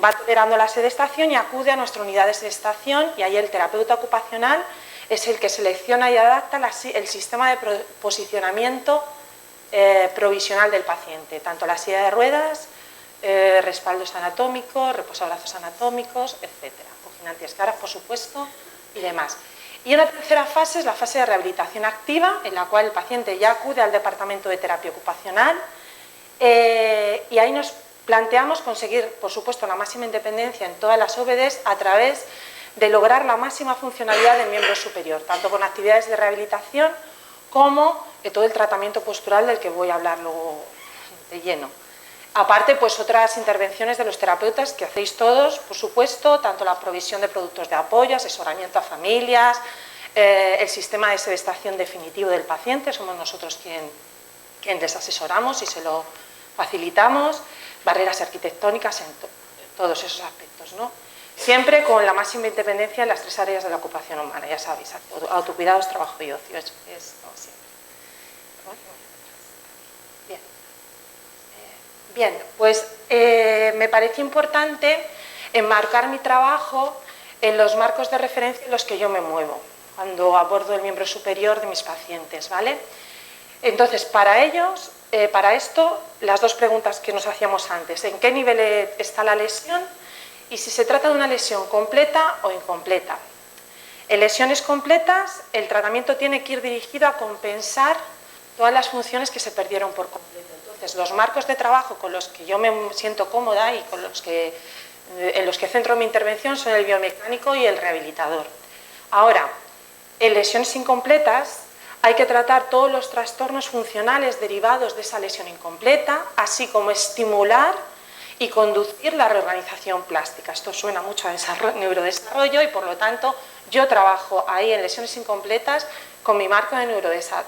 va tolerando la sedestación y acude a nuestra unidad de sedestación, y ahí el terapeuta ocupacional es el que selecciona y adapta el sistema de posicionamiento provisional del paciente, tanto la silla de ruedas, respaldos anatómicos, reposabrazos anatómicos, etcétera, cojín antiescaras, por supuesto, y demás. Y una tercera fase es la fase de rehabilitación activa, en la cual el paciente ya acude al departamento de terapia ocupacional, y ahí nos planteamos conseguir, por supuesto, la máxima independencia en todas las OBDs a través de lograr la máxima funcionalidad del miembro superior, tanto con actividades de rehabilitación como todo el tratamiento postural del que voy a hablar luego de lleno. Aparte, pues otras intervenciones de los terapeutas que hacéis todos, por supuesto, tanto la provisión de productos de apoyo, asesoramiento a familias, el sistema de sedestación definitivo del paciente, somos nosotros quien les asesoramos y se lo facilitamos, barreras arquitectónicas en todos esos aspectos, ¿no? Siempre con la máxima independencia en las tres áreas de la ocupación humana, ya sabéis, autocuidados, trabajo y ocio, es como siempre. Bien, pues me parece importante enmarcar mi trabajo en los marcos de referencia en los que yo me muevo cuando abordo el miembro superior de mis pacientes, ¿vale? Entonces, para esto, las dos preguntas que nos hacíamos antes: ¿en qué nivel está la lesión? Y si se trata de una lesión completa o incompleta. En lesiones completas, el tratamiento tiene que ir dirigido a compensar todas las funciones que se perdieron por completo. Entonces, los marcos de trabajo con los que yo me siento cómoda y en los que centro mi intervención son el biomecánico y el rehabilitador. Ahora, en lesiones incompletas hay que tratar todos los trastornos funcionales derivados de esa lesión incompleta, así como estimular y conducir la reorganización plástica. Esto suena mucho a neurodesarrollo y, por lo tanto, yo trabajo ahí en lesiones incompletas con mi marco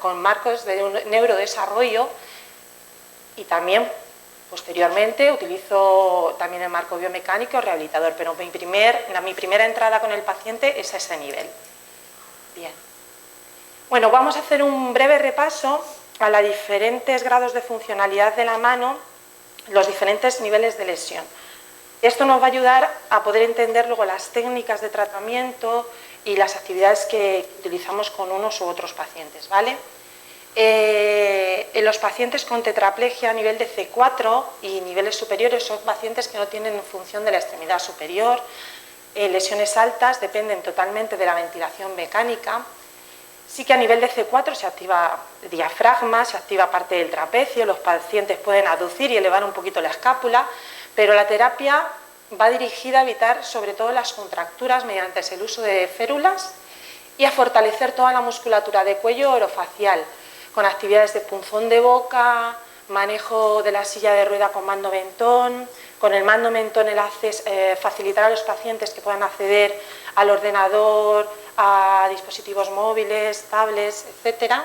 con marcos de neurodesarrollo, y también posteriormente utilizo también el marco biomecánico rehabilitador, pero mi primera entrada con el paciente es a ese nivel. Bien. Bueno, vamos a hacer un breve repaso a los diferentes grados de funcionalidad de la mano, los diferentes niveles de lesión. Esto nos va a ayudar a poder entender luego las técnicas de tratamiento y las actividades que utilizamos con unos u otros pacientes, ¿vale? En los pacientes con tetraplegia a nivel de C4 y niveles superiores son pacientes que no tienen función de la extremidad superior. Lesiones altas dependen totalmente de la ventilación mecánica. Sí que a nivel de C4 se activa el diafragma, se activa parte del trapecio, los pacientes pueden aducir y elevar un poquito la escápula, pero la terapia va dirigida a evitar sobre todo las contracturas mediante el uso de férulas y a fortalecer toda la musculatura de cuello orofacial, con actividades de punzón de boca, manejo de la silla de rueda con mando mentón. Con el mando mentón facilitar a los pacientes que puedan acceder al ordenador, a dispositivos móviles, tablets, etc.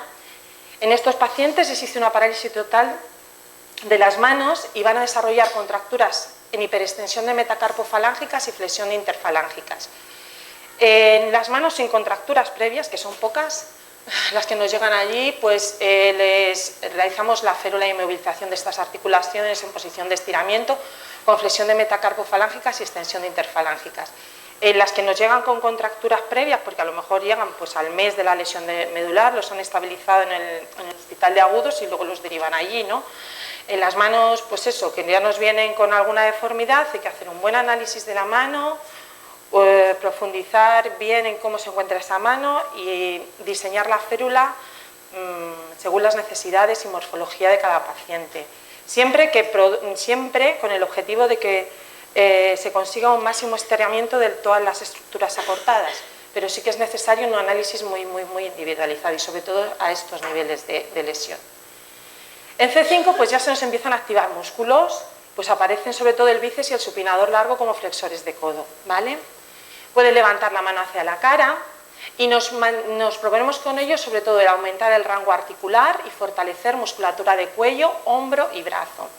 En estos pacientes existe una parálisis total de las manos y van a desarrollar contracturas en hiperextensión de metacarpofalángicas y flexión de interfalángicas. En las manos sin contracturas previas, que son pocas las que nos llegan allí, pues les realizamos la férula y inmovilización de estas articulaciones en posición de estiramiento, con flexión de metacarpofalángicas y extensión de interfalángicas. En las que nos llegan con contracturas previas, porque a lo mejor llegan pues, al mes de la lesión medular, los han estabilizado en el hospital de agudos y luego los derivan allí, ¿no? En las manos, pues eso, que ya nos vienen con alguna deformidad, hay que hacer un buen análisis de la mano, profundizar bien en cómo se encuentra esa mano y diseñar la férula según las necesidades y morfología de cada paciente. Siempre con el objetivo de que se consiga un máximo estiramiento de todas las estructuras acortadas, pero sí que es necesario un análisis muy individualizado y sobre todo a estos niveles de lesión. En C5 pues ya se nos empiezan a activar músculos, pues aparecen sobre todo el bíceps y el supinador largo como flexores de codo, ¿vale? Pueden levantar la mano hacia la cara y nos proponemos con ello sobre todo el aumentar el rango articular y fortalecer musculatura de cuello, hombro y brazo.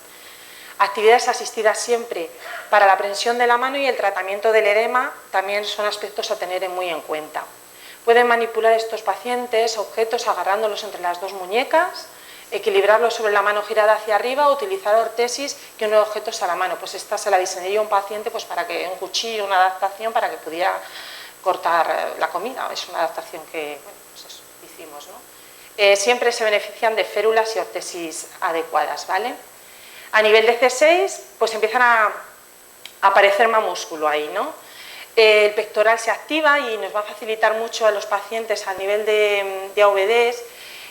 Actividades asistidas siempre para la prensión de la mano y el tratamiento del edema también son aspectos a tener muy en cuenta. Pueden manipular estos pacientes objetos agarrándolos entre las dos muñecas, equilibrarlo sobre la mano girada hacia arriba o utilizar ortesis que unos objetos a la mano. Pues esta se la diseñé yo a un paciente pues para que un cuchillo, una adaptación para que pudiera cortar la comida. Es una adaptación que bueno, pues eso, hicimos, ¿no? Siempre se benefician de férulas y ortesis adecuadas, ¿vale? A nivel de C6 pues empiezan a aparecer más músculo ahí, ¿no? El pectoral se activa y nos va a facilitar mucho a los pacientes a nivel de AVDs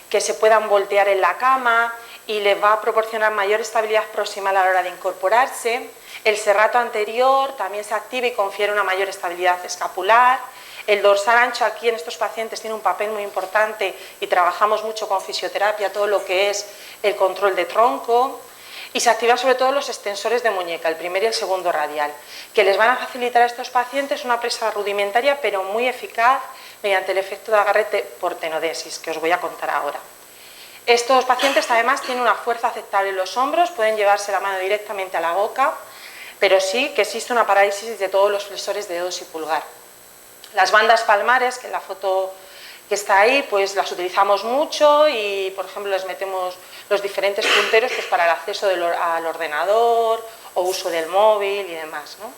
que se puedan voltear en la cama y les va a proporcionar mayor estabilidad proximal a la hora de incorporarse. El serrato anterior también se activa y confiere una mayor estabilidad escapular. El dorsal ancho aquí en estos pacientes tiene un papel muy importante y trabajamos mucho con fisioterapia todo lo que es el control de tronco. Y se activan sobre todo los extensores de muñeca, el primer y el segundo radial, que les van a facilitar a estos pacientes una presa rudimentaria pero muy eficaz mediante el efecto de agarre por tenodesis, que os voy a contar ahora. Estos pacientes además tienen una fuerza aceptable en los hombros, pueden llevarse la mano directamente a la boca, pero sí que existe una parálisis de todos los flexores de dedos y pulgar. Las bandas palmares, que en la foto que está ahí, pues las utilizamos mucho y, por ejemplo, les metemos los diferentes punteros pues, para el acceso al ordenador o uso del móvil y demás, ¿no?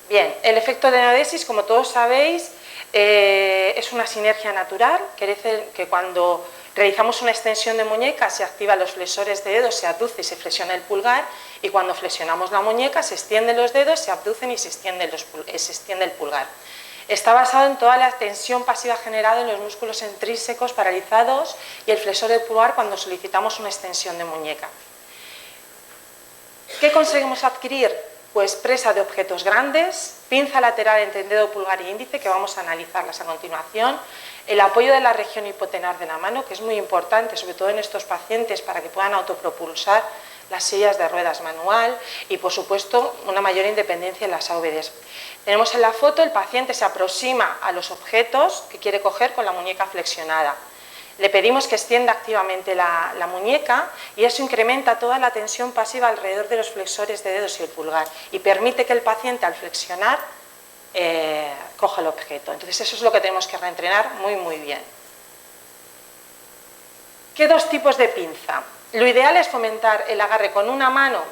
Bien, el efecto de tenodesis, como todos sabéis, es una sinergia natural, que cuando realizamos una extensión de muñeca se activan los flexores de dedos, se abduce y se flexiona el pulgar, y cuando flexionamos la muñeca se extienden los dedos, se abducen y se extiende el pulgar. Está basado en toda la tensión pasiva generada en los músculos intrínsecos paralizados y el flexor del pulgar cuando solicitamos una extensión de muñeca. ¿Qué conseguimos adquirir? Pues presa de objetos grandes, pinza lateral entre el dedo pulgar y índice, que vamos a analizarlas a continuación, el apoyo de la región hipotenar de la mano, que es muy importante, sobre todo en estos pacientes, para que puedan autopropulsar las sillas de ruedas manual y, por supuesto, una mayor independencia en las AVDs. Tenemos en la foto, el paciente se aproxima a los objetos que quiere coger con la muñeca flexionada. Le pedimos que extienda activamente la muñeca y eso incrementa toda la tensión pasiva alrededor de los flexores de dedos y el pulgar y permite que el paciente, al flexionar, coja el objeto. Entonces, eso es lo que tenemos que reentrenar muy bien. ¿Qué dos tipos de pinza? Lo ideal es fomentar el agarre con una mano,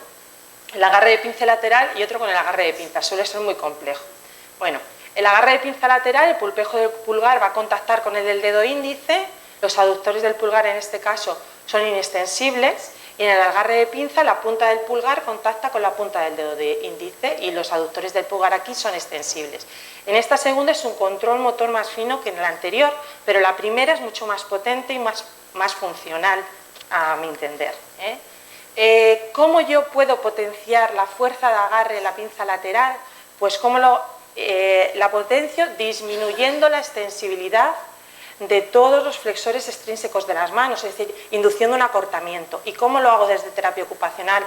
el agarre de pinza lateral, y otro con el agarre de pinza. Suele ser muy complejo. Bueno, el agarre de pinza lateral, el pulpejo del pulgar va a contactar con el del dedo índice, los aductores del pulgar en este caso son inextensibles, y en el agarre de pinza la punta del pulgar contacta con la punta del dedo de índice y los aductores del pulgar aquí son extensibles. En esta segunda es un control motor más fino que en la anterior, pero la primera es mucho más potente y más funcional, a mi entender. ¿Cómo yo puedo potenciar la fuerza de agarre en la pinza lateral? Pues ¿cómo la potencio? Disminuyendo la extensibilidad de todos los flexores extrínsecos de las manos, es decir, induciendo un acortamiento. ¿Y cómo lo hago desde terapia ocupacional?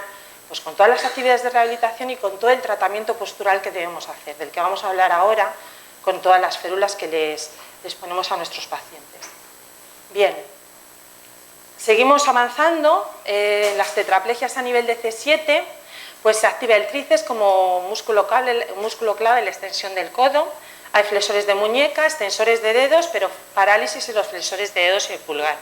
Pues con todas las actividades de rehabilitación y con todo el tratamiento postural que debemos hacer, del que vamos a hablar ahora, con todas las férulas que les ponemos a nuestros pacientes. Bien, seguimos avanzando. Las tetraplegias a nivel de C7, pues se activa el tríceps como músculo clave en la extensión del codo. Hay flexores de muñeca, extensores de dedos, pero parálisis en los flexores de dedos y el pulgar.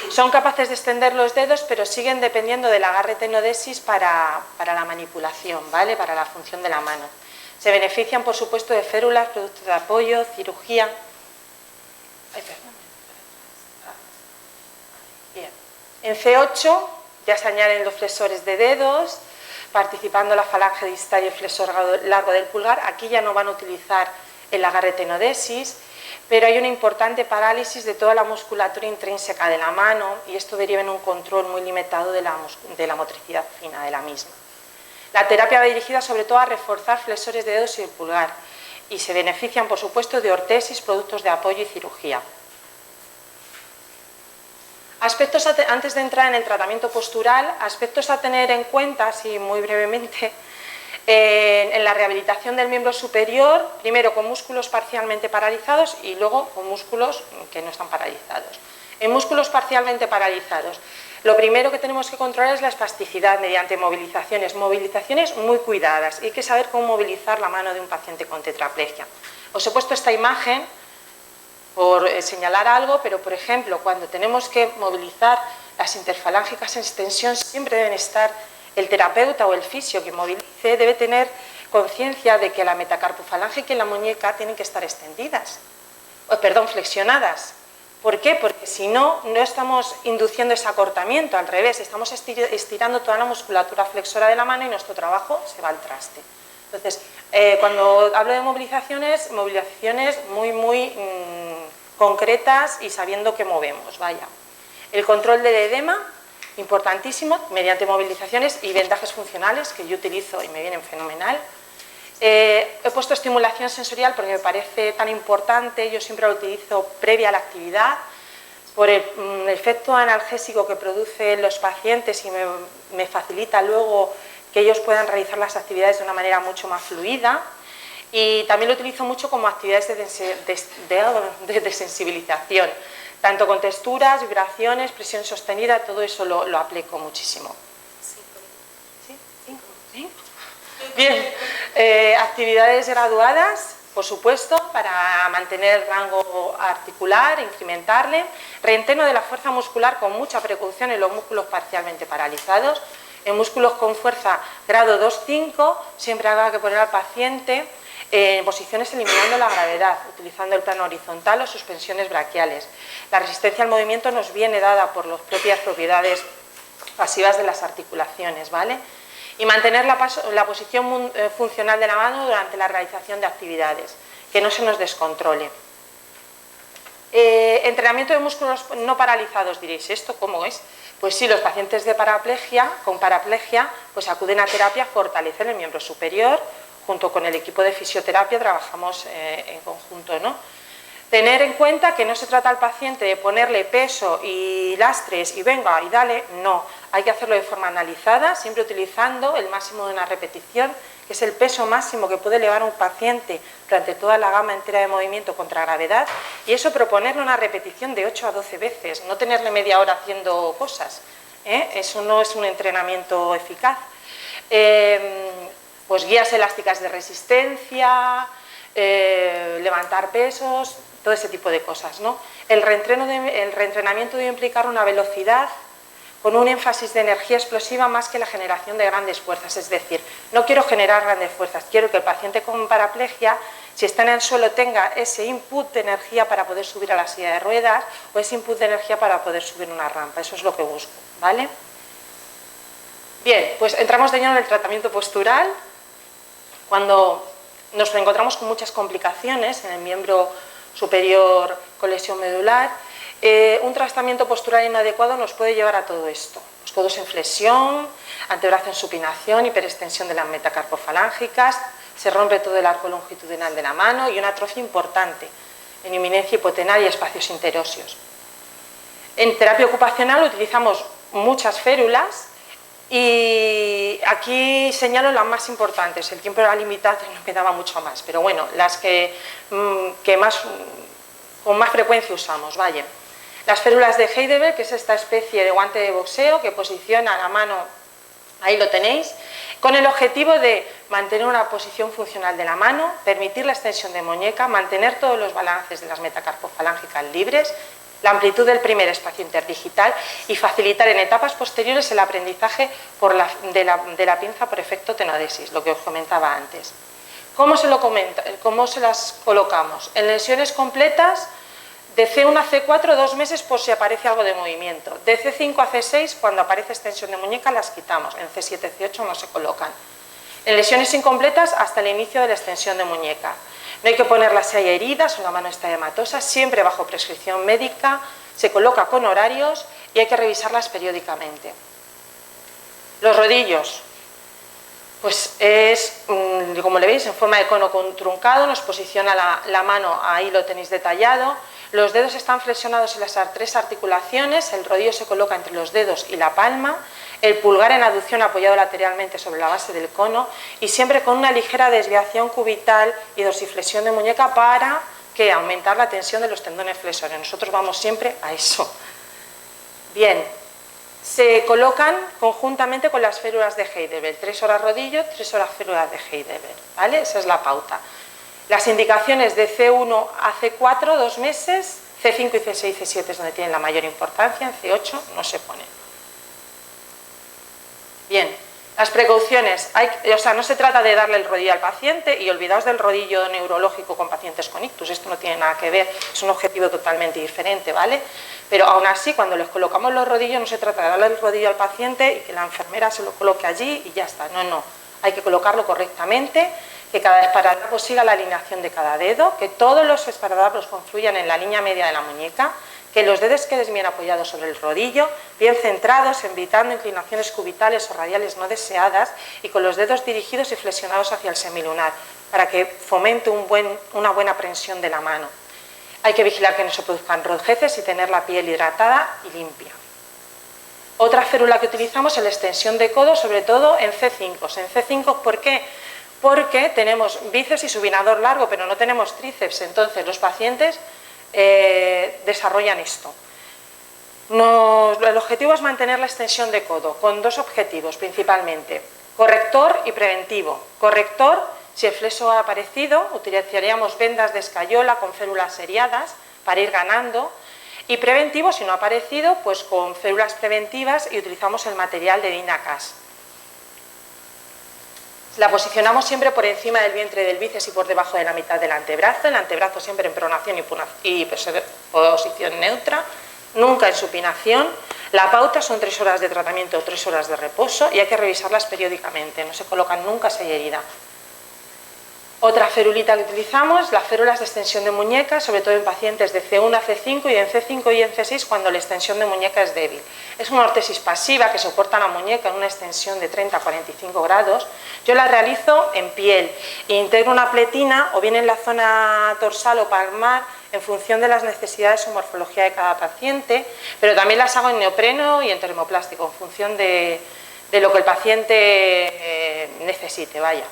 Son capaces de extender los dedos, pero siguen dependiendo del agarre tenodesis para la manipulación, ¿vale? Para la función de la mano. Se benefician, por supuesto, de férulas, productos de apoyo, cirugía. Bien. En C8 ya se añaden los flexores de dedos, participando la falange distal y el flexor largo del pulgar. Aquí ya no van a utilizar el agarre tenodesis, pero hay una importante parálisis de toda la musculatura intrínseca de la mano y esto deriva en un control muy limitado de la motricidad fina de la misma. La terapia va dirigida sobre todo a reforzar flexores de dedos y el pulgar y se benefician, por supuesto, de ortesis, productos de apoyo y cirugía. Aspectos antes de entrar en el tratamiento postural, aspectos a tener en cuenta, así muy brevemente, en la rehabilitación del miembro superior, primero con músculos parcialmente paralizados y luego con músculos que no están paralizados. En músculos parcialmente paralizados, lo primero que tenemos que controlar es la espasticidad mediante movilizaciones muy cuidadas. Hay que saber cómo movilizar la mano de un paciente con tetraplegia. Os he puesto esta imagen por señalar algo, pero por ejemplo, cuando tenemos que movilizar las interfalángicas en extensión, siempre deben estar el terapeuta o el fisio que movilice, debe tener conciencia de que la metacarpofalángica y la muñeca tienen que estar extendidas, flexionadas. ¿Por qué? Porque si no, no estamos induciendo ese acortamiento, al revés, estamos estirando toda la musculatura flexora de la mano y nuestro trabajo se va al traste. Entonces, cuando hablo de movilizaciones muy concretas y sabiendo que movemos, vaya. El control del edema, importantísimo, mediante movilizaciones y vendajes funcionales, que yo utilizo y me vienen fenomenal. He puesto estimulación sensorial porque me parece tan importante, yo siempre lo utilizo previa a la actividad, por el efecto analgésico que produce en los pacientes y me facilita luego que ellos puedan realizar las actividades de una manera mucho más fluida. Y también lo utilizo mucho como actividades de desensibilización, tanto con texturas, vibraciones, presión sostenida, todo eso lo aplico muchísimo. ¿Sí? ¿Sí? Bien, actividades graduadas, por supuesto, para mantener rango articular, incrementarle, reentreno de la fuerza muscular con mucha precaución en los músculos parcialmente paralizados. En músculos con fuerza grado 2-5, siempre habrá que poner al paciente en posiciones eliminando la gravedad, utilizando el plano horizontal o suspensiones braquiales. La resistencia al movimiento nos viene dada por las propias propiedades pasivas de las articulaciones, ¿vale? Y mantener la posición funcional de la mano durante la realización de actividades, que no se nos descontrole. Entrenamiento de músculos no paralizados, diréis, ¿esto cómo es? Pues sí, los pacientes de con paraplegia, pues acuden a terapia a fortalecer el miembro superior, junto con el equipo de fisioterapia trabajamos en conjunto, ¿no? Tener en cuenta que no se trata al paciente de ponerle peso y lastres y venga y dale, no, hay que hacerlo de forma analizada, siempre utilizando el máximo de una repetición, que es el peso máximo que puede elevar un paciente durante toda la gama entera de movimiento contra gravedad, y eso proponerle una repetición de 8 a 12 veces, no tenerle media hora haciendo cosas, eso no es un entrenamiento eficaz. Pues guías elásticas de resistencia, levantar pesos, todo ese tipo de cosas, ¿no? El reentrenamiento debe implicar una velocidad con un énfasis de energía explosiva más que la generación de grandes fuerzas, es decir, no quiero generar grandes fuerzas, quiero que el paciente con paraplegia, si está en el suelo, tenga ese input de energía para poder subir a la silla de ruedas o ese input de energía para poder subir una rampa, eso es lo que busco, ¿vale? Bien, pues entramos de lleno en el tratamiento postural. Cuando nos encontramos con muchas complicaciones en el miembro superior con lesión medular, un tratamiento postural inadecuado nos puede llevar a todo esto. Los codos en flexión, antebrazo en supinación, hiperextensión de las metacarpofalángicas, se rompe todo el arco longitudinal de la mano y una atrofia importante en inminencia hipotenar y espacios interóseos. En terapia ocupacional utilizamos muchas férulas y aquí señalo las más importantes. El tiempo era limitado y no me daba mucho más, pero bueno, las que con más frecuencia usamos, vaya. Las férulas de Heidelberg, que es esta especie de guante de boxeo que posiciona la mano, ahí lo tenéis, con el objetivo de mantener una posición funcional de la mano, permitir la extensión de muñeca, mantener todos los balances de las metacarpofalángicas libres, la amplitud del primer espacio interdigital y facilitar en etapas posteriores el aprendizaje de la pinza por efecto tenodesis, lo que os comentaba antes. ¿Cómo se las colocamos? En lesiones completas, de C1 a C4, 2 meses por si aparece algo de movimiento. De C5 a C6, cuando aparece extensión de muñeca, las quitamos. En C7, C8 no se colocan. En lesiones incompletas, hasta el inicio de la extensión de muñeca. No hay que ponerlas si hay heridas o la mano está hematosa, siempre bajo prescripción médica, se coloca con horarios y hay que revisarlas periódicamente. Los rodillos, pues es, como le veis, en forma de cono truncado, nos posiciona la mano, ahí lo tenéis detallado. Los dedos están flexionados en las 3 articulaciones, el rodillo se coloca entre los dedos y la palma, el pulgar en aducción apoyado lateralmente sobre la base del cono y siempre con una ligera desviación cubital y dorsiflexión de muñeca para aumentar la tensión de los tendones flexores. Nosotros vamos siempre a eso. Bien, se colocan conjuntamente con las férulas de Heidelberg, 3 horas rodillo, 3 horas férulas de Heidelberg, ¿vale? Esa es la pauta. Las indicaciones de C1 a C4, 2 meses, C5 y C6 y C7 es donde tienen la mayor importancia, en C8 no se ponen. Bien, las precauciones, no se trata de darle el rodillo al paciente y olvidaos del rodillo neurológico con pacientes con ictus, esto no tiene nada que ver, es un objetivo totalmente diferente, ¿vale? Pero aún así, cuando les colocamos los rodillos, no se trata de darle el rodillo al paciente y que la enfermera se lo coloque allí y ya está, no, hay que colocarlo correctamente, que cada esparadrapo siga la alineación de cada dedo, que todos los esparadrapos confluyan en la línea media de la muñeca, que los dedos queden bien apoyados sobre el rodillo, bien centrados, evitando inclinaciones cubitales o radiales no deseadas y con los dedos dirigidos y flexionados hacia el semilunar, para que fomente una buena prensión de la mano. Hay que vigilar que no se produzcan rojeces y tener la piel hidratada y limpia. Otra férula que utilizamos es la extensión de codo, sobre todo en C5. En C5, ¿por qué? Porque tenemos bíceps y supinador largo, pero no tenemos tríceps, entonces los pacientes desarrollan esto. El objetivo es mantener la extensión de codo, con dos objetivos principalmente, corrector y preventivo. Corrector, si el flexo ha aparecido, utilizaríamos vendas de escayola con férulas seriadas para ir ganando, y preventivo, si no ha aparecido, pues con férulas preventivas y utilizamos el material de Dynacast. La posicionamos siempre por encima del vientre del bíceps y por debajo de la mitad del antebrazo, el antebrazo siempre en pronación y posición neutra, nunca en supinación. La pauta son 3 horas de tratamiento o 3 horas de reposo y hay que revisarlas periódicamente, no se colocan nunca si hay herida. Otra ferulita que utilizamos, las férulas de extensión de muñeca, sobre todo en pacientes de C1 a C5 y en C5 y en C6 cuando la extensión de muñeca es débil. Es una ortesis pasiva que soporta la muñeca en una extensión de 30 a 45 grados. Yo la realizo en piel e integro una pletina o bien en la zona dorsal o palmar en función de las necesidades o morfología de cada paciente, pero también las hago en neopreno y en termoplástico, en función de lo que el paciente necesite, vaya.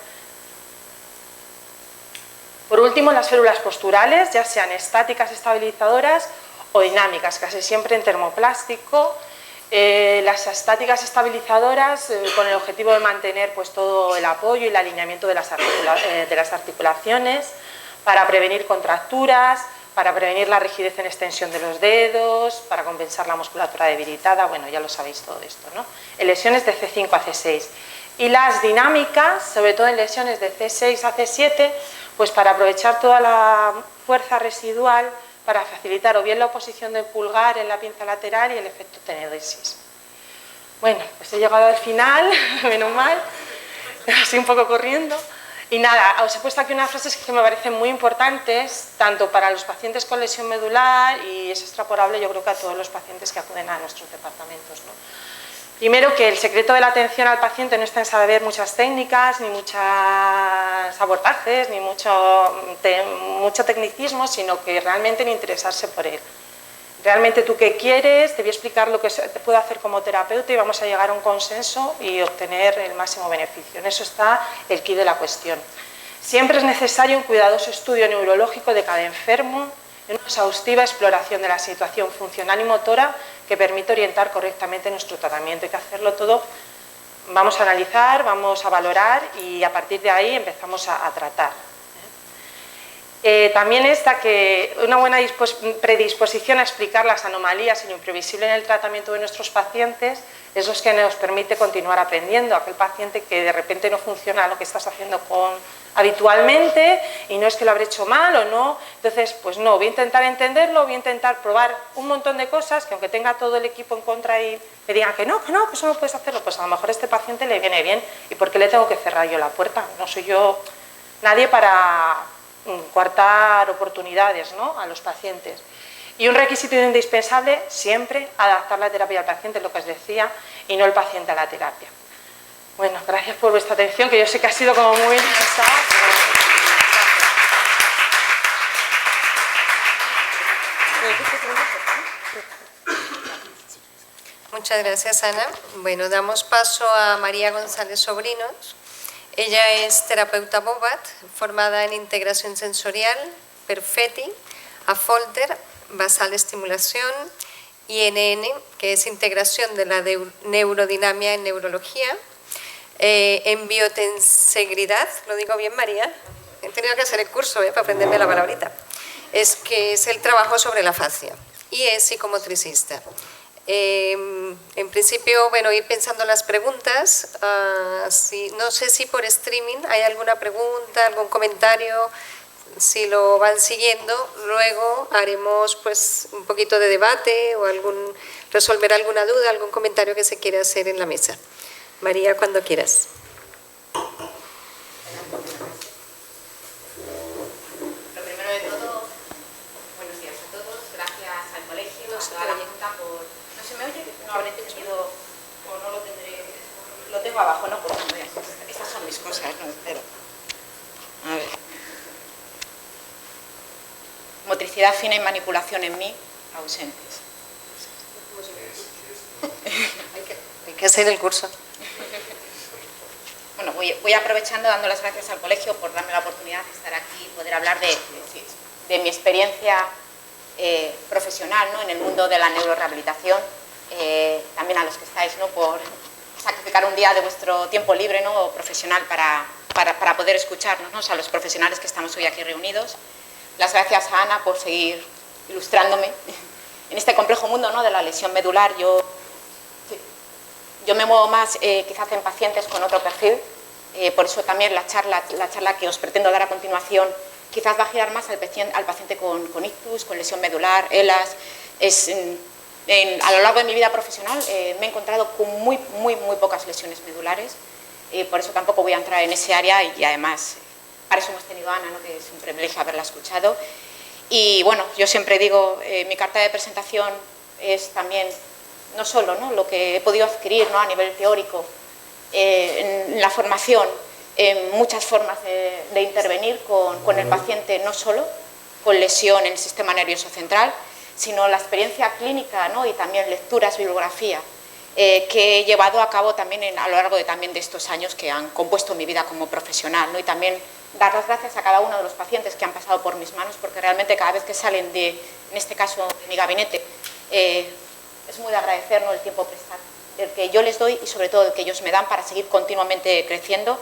Por último, las férulas posturales, ya sean estáticas estabilizadoras o dinámicas, casi siempre en termoplástico. Las estáticas estabilizadoras con el objetivo de mantener pues, todo el apoyo y el alineamiento de las articulaciones, para prevenir contracturas, para prevenir la rigidez en extensión de los dedos, para compensar la musculatura debilitada, bueno, ya lo sabéis todo esto, ¿no? En lesiones de C5 a C6. Y las dinámicas, sobre todo en lesiones de C6 a C7, pues para aprovechar toda la fuerza residual para facilitar o bien la oposición del pulgar en la pinza lateral y el efecto tenodesis. Bueno, pues he llegado al final, menos mal, así un poco corriendo. Y nada, os he puesto aquí unas frases que me parecen muy importantes, tanto para los pacientes con lesión medular y es extrapolable yo creo que a todos los pacientes que acuden a nuestros departamentos, ¿no? Primero, que el secreto de la atención al paciente no está en saber muchas técnicas, ni muchos abordajes, ni mucho tecnicismo, sino que realmente en interesarse por él. Realmente tú qué quieres, te voy a explicar lo que te puedo hacer como terapeuta y vamos a llegar a un consenso y obtener el máximo beneficio. En eso está el quid de la cuestión. Siempre es necesario un cuidadoso estudio neurológico de cada enfermo, una exhaustiva exploración de la situación funcional y motora que permite orientar correctamente nuestro tratamiento. Hay que hacerlo todo, vamos a analizar, vamos a valorar y a partir de ahí empezamos a tratar. También está que una buena predisposición a explicar las anomalías y lo imprevisible en el tratamiento de nuestros pacientes es lo que nos permite continuar aprendiendo. Aquel paciente que de repente no funciona lo que estás haciendo habitualmente y no es que lo habré hecho mal o no, entonces pues no, voy a intentar entenderlo, voy a intentar probar un montón de cosas que aunque tenga todo el equipo en contra y me digan que no, que eso no puedes hacerlo, pues a lo mejor a este paciente le viene bien y ¿por qué le tengo que cerrar yo la puerta? No soy yo nadie para coartar oportunidades, ¿no?, a los pacientes. Y un requisito indispensable, siempre adaptar la terapia al paciente, lo que os decía, y no el paciente a la terapia. Bueno, gracias por vuestra atención, que yo sé que ha sido como muy pesada. Muchas gracias, Ana. Bueno, damos paso a María González Sobrinos. Ella es terapeuta BOBAT, formada en integración sensorial, Perfetti, Affolter, basal estimulación, INN, que es integración de la neurodinamia en neurología, en biotensegridad, ¿lo digo bien, María? he tenido que hacer el curso para aprenderme la palabrita, es que es el trabajo sobre la fascia y es psicomotricista. En principio, bueno, ir pensando en las preguntas, no sé si por streaming hay alguna pregunta, algún comentario, si lo van siguiendo, luego haremos pues un poquito de debate o resolver alguna duda, algún comentario que se quiera hacer en la mesa. María, cuando quieras. Lo primero de todo, buenos días a todos, gracias al colegio, a toda la junta por... ¿No se me oye? No habré tenido, o no lo tendré, lo tengo abajo, ¿no? Por favor, estas son mis cosas, no espero. A ver. Motricidad fina y manipulación en mí, ausentes. Hay que hacer el curso. Bueno, voy aprovechando, dando las gracias al colegio por darme la oportunidad de estar aquí y poder hablar de mi experiencia profesional, ¿no?, en el mundo de la neurorehabilitación. También a los que estáis, ¿no?, por sacrificar un día de vuestro tiempo libre, ¿no?, o profesional para poder escucharnos, ¿no?, a los profesionales que estamos hoy aquí reunidos. Las gracias a Ana por seguir ilustrándome en este complejo mundo, ¿no?, de la lesión medular. Yo me muevo más quizás en pacientes con otro perfil, por eso también la charla que os pretendo dar a continuación quizás va a girar más al paciente con ictus, con lesión medular, ELAS. A lo largo de mi vida profesional me he encontrado con muy pocas lesiones medulares, por eso tampoco voy a entrar en ese área y además para eso hemos tenido a Ana, ¿no?, que es un privilegio haberla escuchado. Y bueno, yo siempre digo, mi carta de presentación es también no solo, ¿no?, lo que he podido adquirir, ¿no?, a nivel teórico, en la formación, en muchas formas de intervenir con el paciente, no solo con lesión en el sistema nervioso central, sino la experiencia clínica, ¿no?, y también lecturas, bibliografía, que he llevado a cabo también a lo largo de estos años que han compuesto mi vida como profesional, ¿no? Y también dar las gracias a cada uno de los pacientes que han pasado por mis manos, porque realmente cada vez que salen en este caso, de mi gabinete, es muy de agradecer, ¿no?, el tiempo prestado, el que yo les doy y sobre todo el que ellos me dan para seguir continuamente creciendo.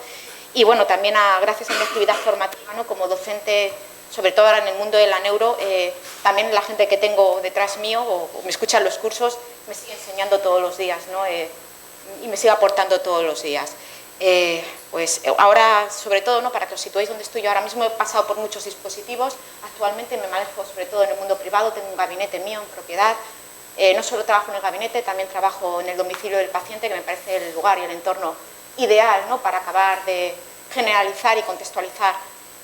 Y bueno, también gracias a mi actividad formativa, ¿no?, como docente, sobre todo ahora en el mundo de la neuro, también la gente que tengo detrás mío o me escucha en los cursos me sigue enseñando todos los días, ¿no?, y me sigue aportando todos los días. Pues ahora, sobre todo, ¿no?, para que os situéis donde estoy yo ahora mismo, he pasado por muchos dispositivos. Actualmente me manejo sobre todo en el mundo privado, tengo un gabinete mío en propiedad. No solo trabajo en el gabinete, también trabajo en el domicilio del paciente, que me parece el lugar y el entorno ideal, ¿no?, para acabar de generalizar y contextualizar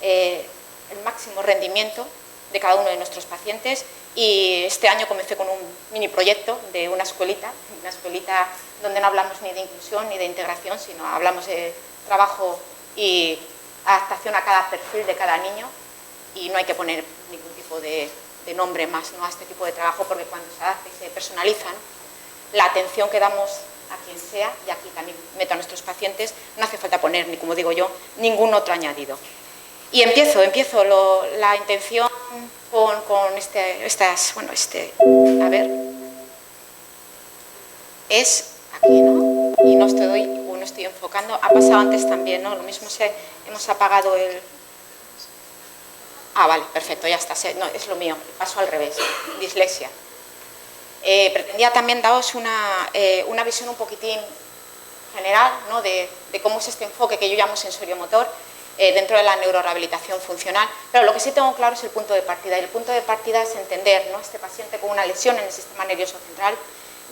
el máximo rendimiento de cada uno de nuestros pacientes. Y este año comencé con un mini proyecto de una escuelita donde no hablamos ni de inclusión ni de integración, sino hablamos de trabajo y adaptación a cada perfil de cada niño, y no hay que poner ningún tipo de nombre más, ¿no?, a este tipo de trabajo, porque cuando se adapta y se personalizan, la atención que damos a quien sea, y aquí también meto a nuestros pacientes, no hace falta poner, ni como digo yo, ningún otro añadido. Y empiezo la intención con a ver, es aquí, ¿no?, y no estoy enfocando, ha pasado antes también, ¿no?, lo mismo hemos apagado el... Ah, vale, perfecto, ya está, no, es lo mío, paso al revés, dislexia. Pretendía también daros una visión un poquitín general, ¿no?, de cómo es este enfoque que yo llamo sensoriomotor dentro de la neurorehabilitación funcional, pero lo que sí tengo claro es el punto de partida, y el punto de partida es entender, ¿no?, este paciente con una lesión en el sistema nervioso central,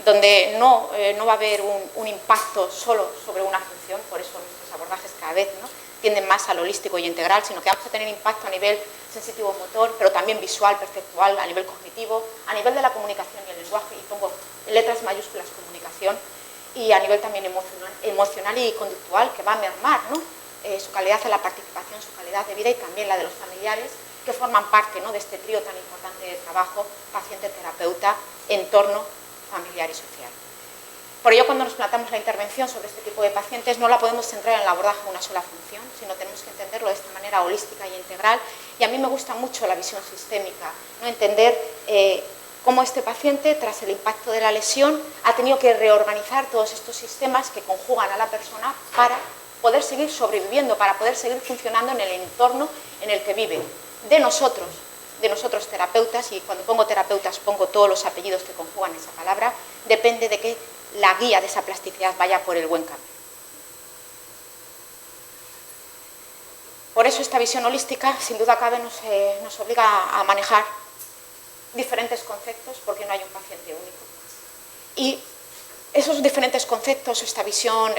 donde no va a haber un impacto solo sobre una función, por eso nuestros abordajes cada vez, ¿no?, tienden más al holístico y integral, sino que vamos a tener impacto a nivel sensitivo-motor, pero también visual, perceptual, a nivel cognitivo, a nivel de la comunicación y el lenguaje, y pongo en letras mayúsculas comunicación, y a nivel también emocional y conductual, que va a mermar, ¿no?, su calidad de la participación, su calidad de vida y también la de los familiares, que forman parte, ¿no?, de este trío tan importante de trabajo, paciente, terapeuta, entorno familiar y social. Por ello, cuando nos planteamos la intervención sobre este tipo de pacientes, no la podemos centrar en el abordaje de una sola función, sino tenemos que entenderlo de esta manera holística y integral. Y a mí me gusta mucho la visión sistémica, ¿no?, entender cómo este paciente, tras el impacto de la lesión, ha tenido que reorganizar todos estos sistemas que conjugan a la persona para poder seguir sobreviviendo, para poder seguir funcionando en el entorno en el que vive. De nosotros terapeutas, y cuando pongo terapeutas pongo todos los apellidos que conjugan esa palabra, depende de que la guía de esa plasticidad vaya por el buen camino. Por eso esta visión holística, sin duda cabe, nos obliga a manejar diferentes conceptos, porque no hay un paciente único. Y esos diferentes conceptos, esta visión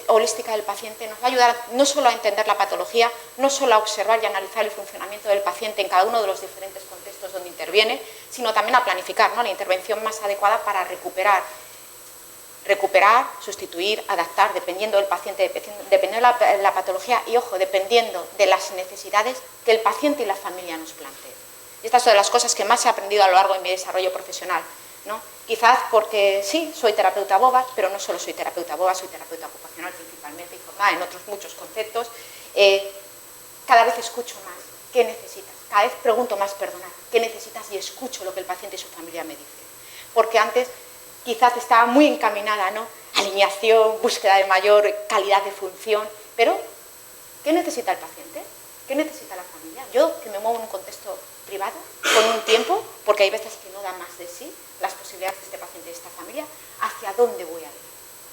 holística del paciente, nos va a ayudar no solo a entender la patología, no solo a observar y analizar el funcionamiento del paciente en cada uno de los diferentes contextos donde interviene, sino también a planificar, ¿no?, la intervención más adecuada para recuperar, sustituir, adaptar, dependiendo del paciente, dependiendo de la patología y, ojo, dependiendo de las necesidades que el paciente y la familia nos planteen. Y estas son las cosas que más he aprendido a lo largo de mi desarrollo profesional, ¿no? Quizás porque sí, soy terapeuta boba, pero no solo soy terapeuta boba, soy terapeuta ocupacional principalmente y formada en otros muchos conceptos. Cada vez escucho más qué necesitas, cada vez pregunto más, qué necesitas, y escucho lo que el paciente y su familia me dicen. Porque antes quizás estaba muy encaminada, ¿no?, alineación, búsqueda de mayor calidad de función, pero ¿qué necesita el paciente? ¿Qué necesita la familia? Yo, que me muevo en un contexto privado, con un tiempo, porque hay veces que no da más de sí las posibilidades de este paciente y de esta familia, ¿hacia dónde voy a ir?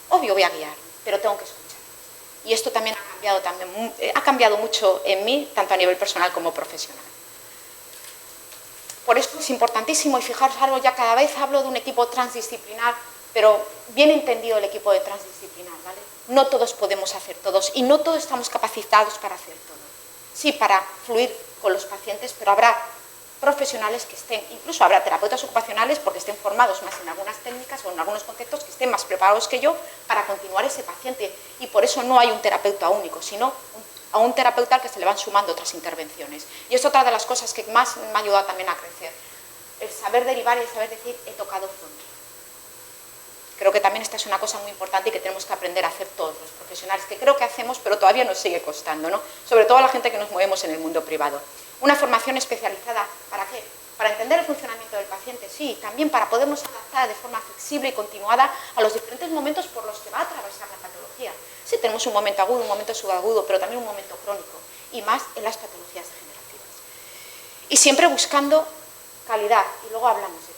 Obvio voy a guiar, pero tengo que escuchar. Y esto también ha cambiado mucho en mí, tanto a nivel personal como profesional. Por eso es importantísimo, y fijaros, ya cada vez hablo de un equipo transdisciplinar, pero bien entendido el equipo de transdisciplinar, ¿vale? No todos podemos hacer todos, y no todos estamos capacitados para hacer todo. Sí, para fluir con los pacientes, pero habrá profesionales que estén, incluso habrá terapeutas ocupacionales porque estén formados más en algunas técnicas o en algunos conceptos, que estén más preparados que yo para continuar ese paciente, y por eso no hay un terapeuta único, sino a un terapeuta al que se le van sumando otras intervenciones. Y es otra de las cosas que más me ha ayudado también a crecer, el saber derivar y el saber decir he tocado fondo. Creo que también esta es una cosa muy importante y que tenemos que aprender a hacer todos los profesionales, que creo que hacemos, pero todavía nos sigue costando, ¿no? Sobre todo a la gente que nos movemos en el mundo privado. Una formación especializada, ¿para qué? Para entender el funcionamiento del paciente, sí, también para podernos adaptar de forma flexible y continuada a los diferentes momentos por los que va a atravesar la patología. Sí, tenemos un momento agudo, un momento subagudo, pero también un momento crónico, y más en las patologías degenerativas. Y siempre buscando calidad, y luego hablamos de calidad.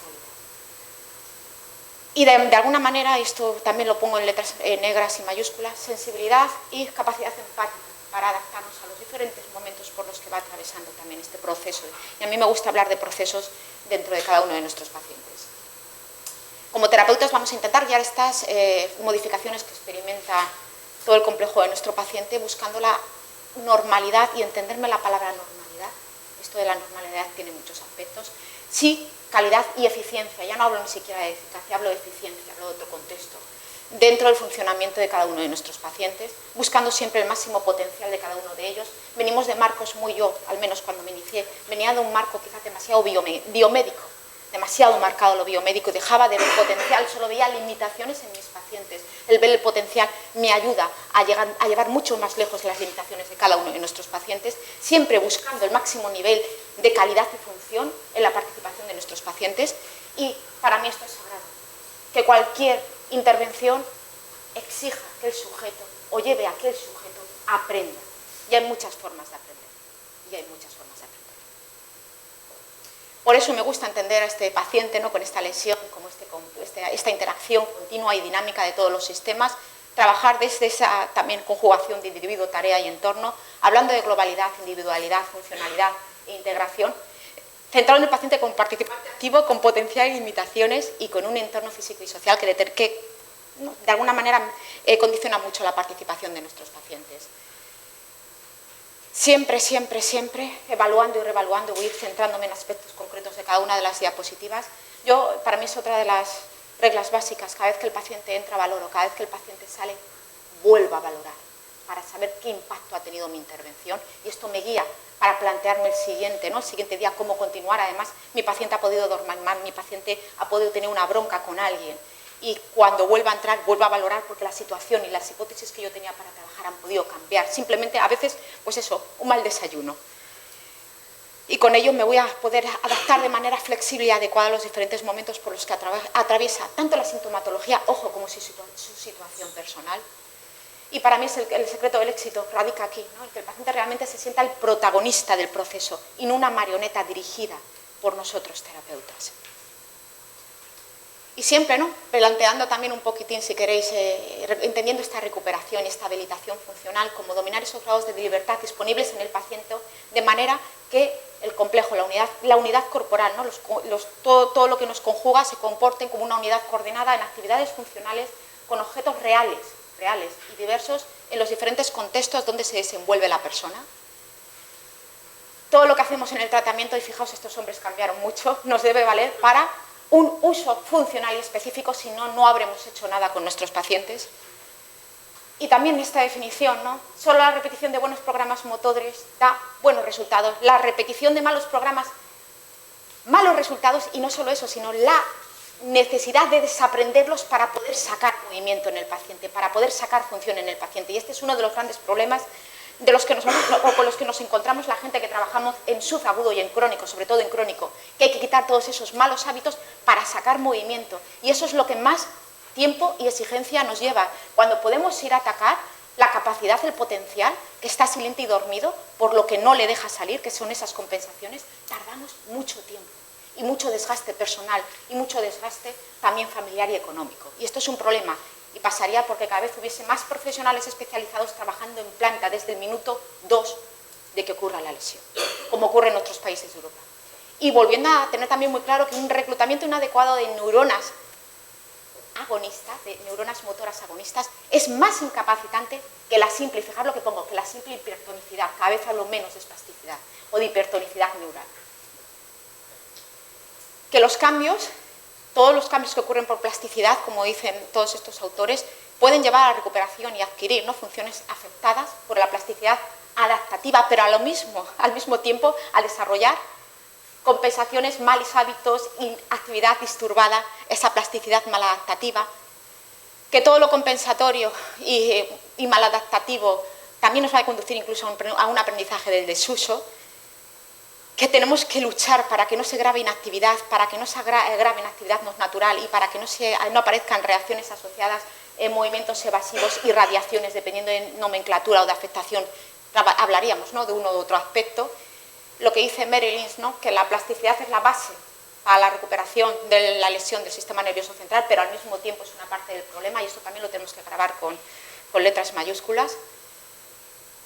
Y de alguna manera, esto también lo pongo en letras negras y mayúsculas, sensibilidad y capacidad empática para adaptarnos a los diferentes momentos por los que va atravesando también este proceso. Y a mí me gusta hablar de procesos dentro de cada uno de nuestros pacientes. Como terapeutas vamos a intentar guiar estas modificaciones que experimenta todo el complejo de nuestro paciente, buscando la normalidad, y entenderme la palabra normalidad. Esto de la normalidad tiene muchos aspectos. Sí, calidad y eficiencia, ya no hablo ni siquiera de eficacia, hablo de eficiencia, hablo de otro contexto, dentro del funcionamiento de cada uno de nuestros pacientes, buscando siempre el máximo potencial de cada uno de ellos. Venimos de marcos yo, al menos cuando me inicié, venía de un marco quizás demasiado biomédico, demasiado marcado lo biomédico, y dejaba de ver potencial, solo veía limitaciones en mis pacientes. El ver el potencial me ayuda a llevar mucho más lejos las limitaciones de cada uno de nuestros pacientes, siempre buscando el máximo nivel de calidad y función en la participación de nuestros pacientes. Y para mí esto es sagrado, que cualquier intervención exija que el sujeto, o lleve a que el sujeto aprenda. Y hay muchas formas de aprender, Por eso me gusta entender a este paciente, ¿no?, con esta lesión, como esta interacción continua y dinámica de todos los sistemas, trabajar desde esa también conjugación de individuo, tarea y entorno, hablando de globalidad, individualidad, funcionalidad e integración, centrado en el paciente como participante activo, con potencial y limitaciones, y con un entorno físico y social que de alguna manera condiciona mucho la participación de nuestros pacientes. Siempre, siempre, siempre evaluando y reevaluando, voy a ir centrándome en aspectos concretos de cada una de las diapositivas. Para mí es otra de las reglas básicas: cada vez que el paciente entra, valoro; cada vez que el paciente sale, vuelvo a valorar, para saber qué impacto ha tenido mi intervención, y esto me guía para plantearme el siguiente día cómo continuar. Además, mi paciente ha podido dormir mal, mi paciente ha podido tener una bronca con alguien, y cuando vuelva a entrar, vuelvo a valorar, porque la situación y las hipótesis que yo tenía para trabajar han podido cambiar. Simplemente, a veces, pues eso, un mal desayuno. Y con ello me voy a poder adaptar de manera flexible y adecuada a los diferentes momentos por los que atraviesa tanto la sintomatología, ojo, como su situación personal. Y para mí el secreto del éxito radica aquí, ¿no? El que el paciente realmente se sienta el protagonista del proceso y no una marioneta dirigida por nosotros terapeutas. Y siempre, ¿no?, planteando también un poquitín, si queréis, entendiendo esta recuperación y esta habilitación funcional como dominar esos grados de libertad disponibles en el paciente, de manera que el complejo, la unidad corporal, ¿no?, todo lo que nos conjuga se comporten como una unidad coordinada en actividades funcionales con objetos reales y diversos en los diferentes contextos donde se desenvuelve la persona. Todo lo que hacemos en el tratamiento, y fijaos, estos hombres cambiaron mucho, nos debe valer para un uso funcional y específico, si no, no habremos hecho nada con nuestros pacientes. Y también esta definición, ¿no? Solo la repetición de buenos programas motores da buenos resultados. La repetición de malos programas, malos resultados, y no solo eso, sino la necesidad de desaprenderlos para poder sacar movimiento en el paciente, para poder sacar función en el paciente. Y este es uno de los grandes problemas con los que nos encontramos la gente que trabajamos en subagudo y en crónico, sobre todo en crónico, que hay que quitar todos esos malos hábitos para sacar movimiento. Y eso es lo que más tiempo y exigencia nos lleva. Cuando podemos ir a atacar la capacidad, el potencial, que está silente y dormido, por lo que no le deja salir, que son esas compensaciones, tardamos mucho tiempo. Y mucho desgaste personal, y mucho desgaste también familiar y económico. Y esto es un problema. Y pasaría porque cada vez hubiese más profesionales especializados trabajando en planta desde el minuto 2 de que ocurra la lesión, como ocurre en otros países de Europa. Y volviendo a tener también muy claro que un reclutamiento inadecuado de neuronas agonistas, de neuronas motoras agonistas, es más incapacitante que la simple, y fijar lo que pongo, que la simple hipertonicidad. Cada vez hablo menos de espasticidad o de hipertonicidad neural. Que los cambios, todos los cambios que ocurren por plasticidad, como dicen todos estos autores, pueden llevar a la recuperación y adquirir, ¿no?, funciones afectadas por la plasticidad adaptativa, pero al mismo tiempo a desarrollar compensaciones, malos hábitos y actividad disturbada, esa plasticidad maladaptativa. Que todo lo compensatorio y maladaptativo también nos va a conducir incluso a un aprendizaje del desuso. Que tenemos que luchar para que no se grave inactividad, para que no se grave inactividad no natural y para que no aparezcan reacciones asociadas en movimientos evasivos y radiaciones, dependiendo de nomenclatura o de afectación. Hablaríamos, ¿no?, de uno u otro aspecto. Lo que dice Merrill Lynch, ¿no?, que la plasticidad es la base para la recuperación de la lesión del sistema nervioso central, pero al mismo tiempo es una parte del problema, y esto también lo tenemos que grabar con letras mayúsculas.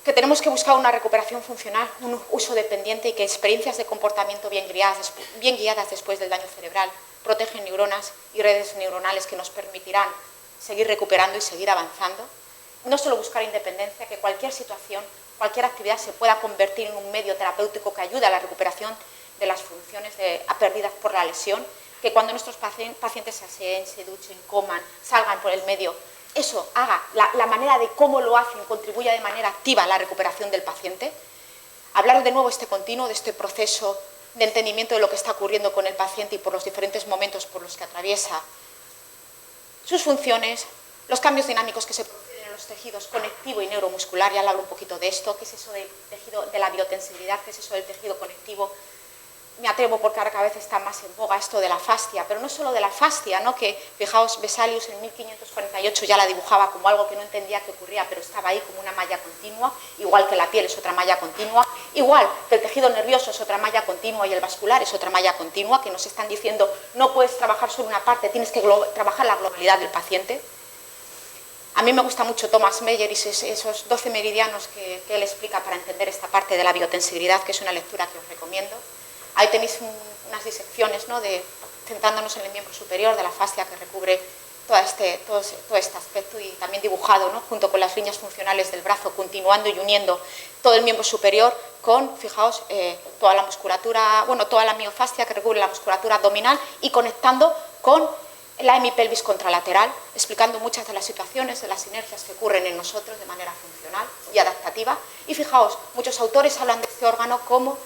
Que tenemos que buscar una recuperación funcional, un uso dependiente, y que experiencias de comportamiento bien guiadas después del daño cerebral protegen neuronas y redes neuronales que nos permitirán seguir recuperando y seguir avanzando. No solo buscar independencia, que cualquier situación, cualquier actividad se pueda convertir en un medio terapéutico que ayude a la recuperación de las funciones perdidas por la lesión, que cuando nuestros pacientes se aseen, se duchen, coman, salgan por el medio, eso haga, la manera de cómo lo hacen contribuya de manera activa a la recuperación del paciente. Hablar de nuevo este continuo, de este proceso de entendimiento de lo que está ocurriendo con el paciente y por los diferentes momentos por los que atraviesa sus funciones, los cambios dinámicos que se producen en los tejidos conectivo y neuromuscular. Ya le hablo un poquito de esto, qué es eso del tejido, de la biotensibilidad, qué es eso del tejido conectivo. Me atrevo porque ahora cada vez está más en boga esto de la fascia, pero no solo de la fascia, ¿no?, que fijaos, Vesalius en 1548 ya la dibujaba como algo que no entendía que ocurría, pero estaba ahí como una malla continua, igual que la piel es otra malla continua, igual que el tejido nervioso es otra malla continua y el vascular es otra malla continua, que nos están diciendo no puedes trabajar solo una parte, tienes que trabajar la globalidad del paciente. A mí me gusta mucho Thomas Meyer y esos 12 meridianos que él explica para entender esta parte de la biotensibilidad, que es una lectura que os recomiendo. Ahí tenéis unas disecciones, ¿no?, centrándonos en el miembro superior de la fascia que recubre todo este aspecto, y también dibujado, ¿no?, junto con las líneas funcionales del brazo, continuando y uniendo todo el miembro superior con, fijaos, toda la musculatura, bueno, toda la miofascia que recubre la musculatura abdominal y conectando con la hemipelvis contralateral, explicando muchas de las situaciones, de las sinergias que ocurren en nosotros de manera funcional y adaptativa. Y fijaos, muchos autores hablan de este órgano como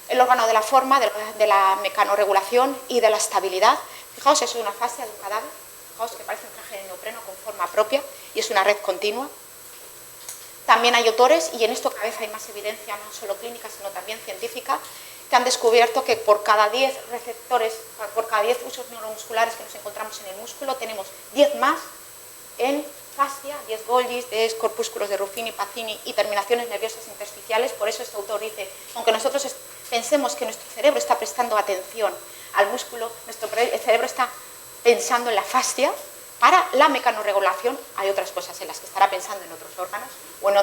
el órgano de la forma, de la mecanorregulación y de la estabilidad. Fijaos, eso es una fascia de un cadáver, fijaos que parece un traje de neopreno con forma propia y es una red continua. También hay autores, y en esto cada vez hay más evidencia, no solo clínica, sino también científica, que han descubierto que por cada 10 receptores, por cada 10 usos neuromusculares que nos encontramos en el músculo, tenemos 10 más en fascia, 10 Golgis, 10 corpúsculos de Ruffini, Pacini y terminaciones nerviosas intersticiales. Por eso este autor dice, aunque nosotros pensemos que nuestro cerebro está prestando atención al músculo, el cerebro está pensando en la fascia. Para la mecanorregulación hay otras cosas en las que estará pensando en otros órganos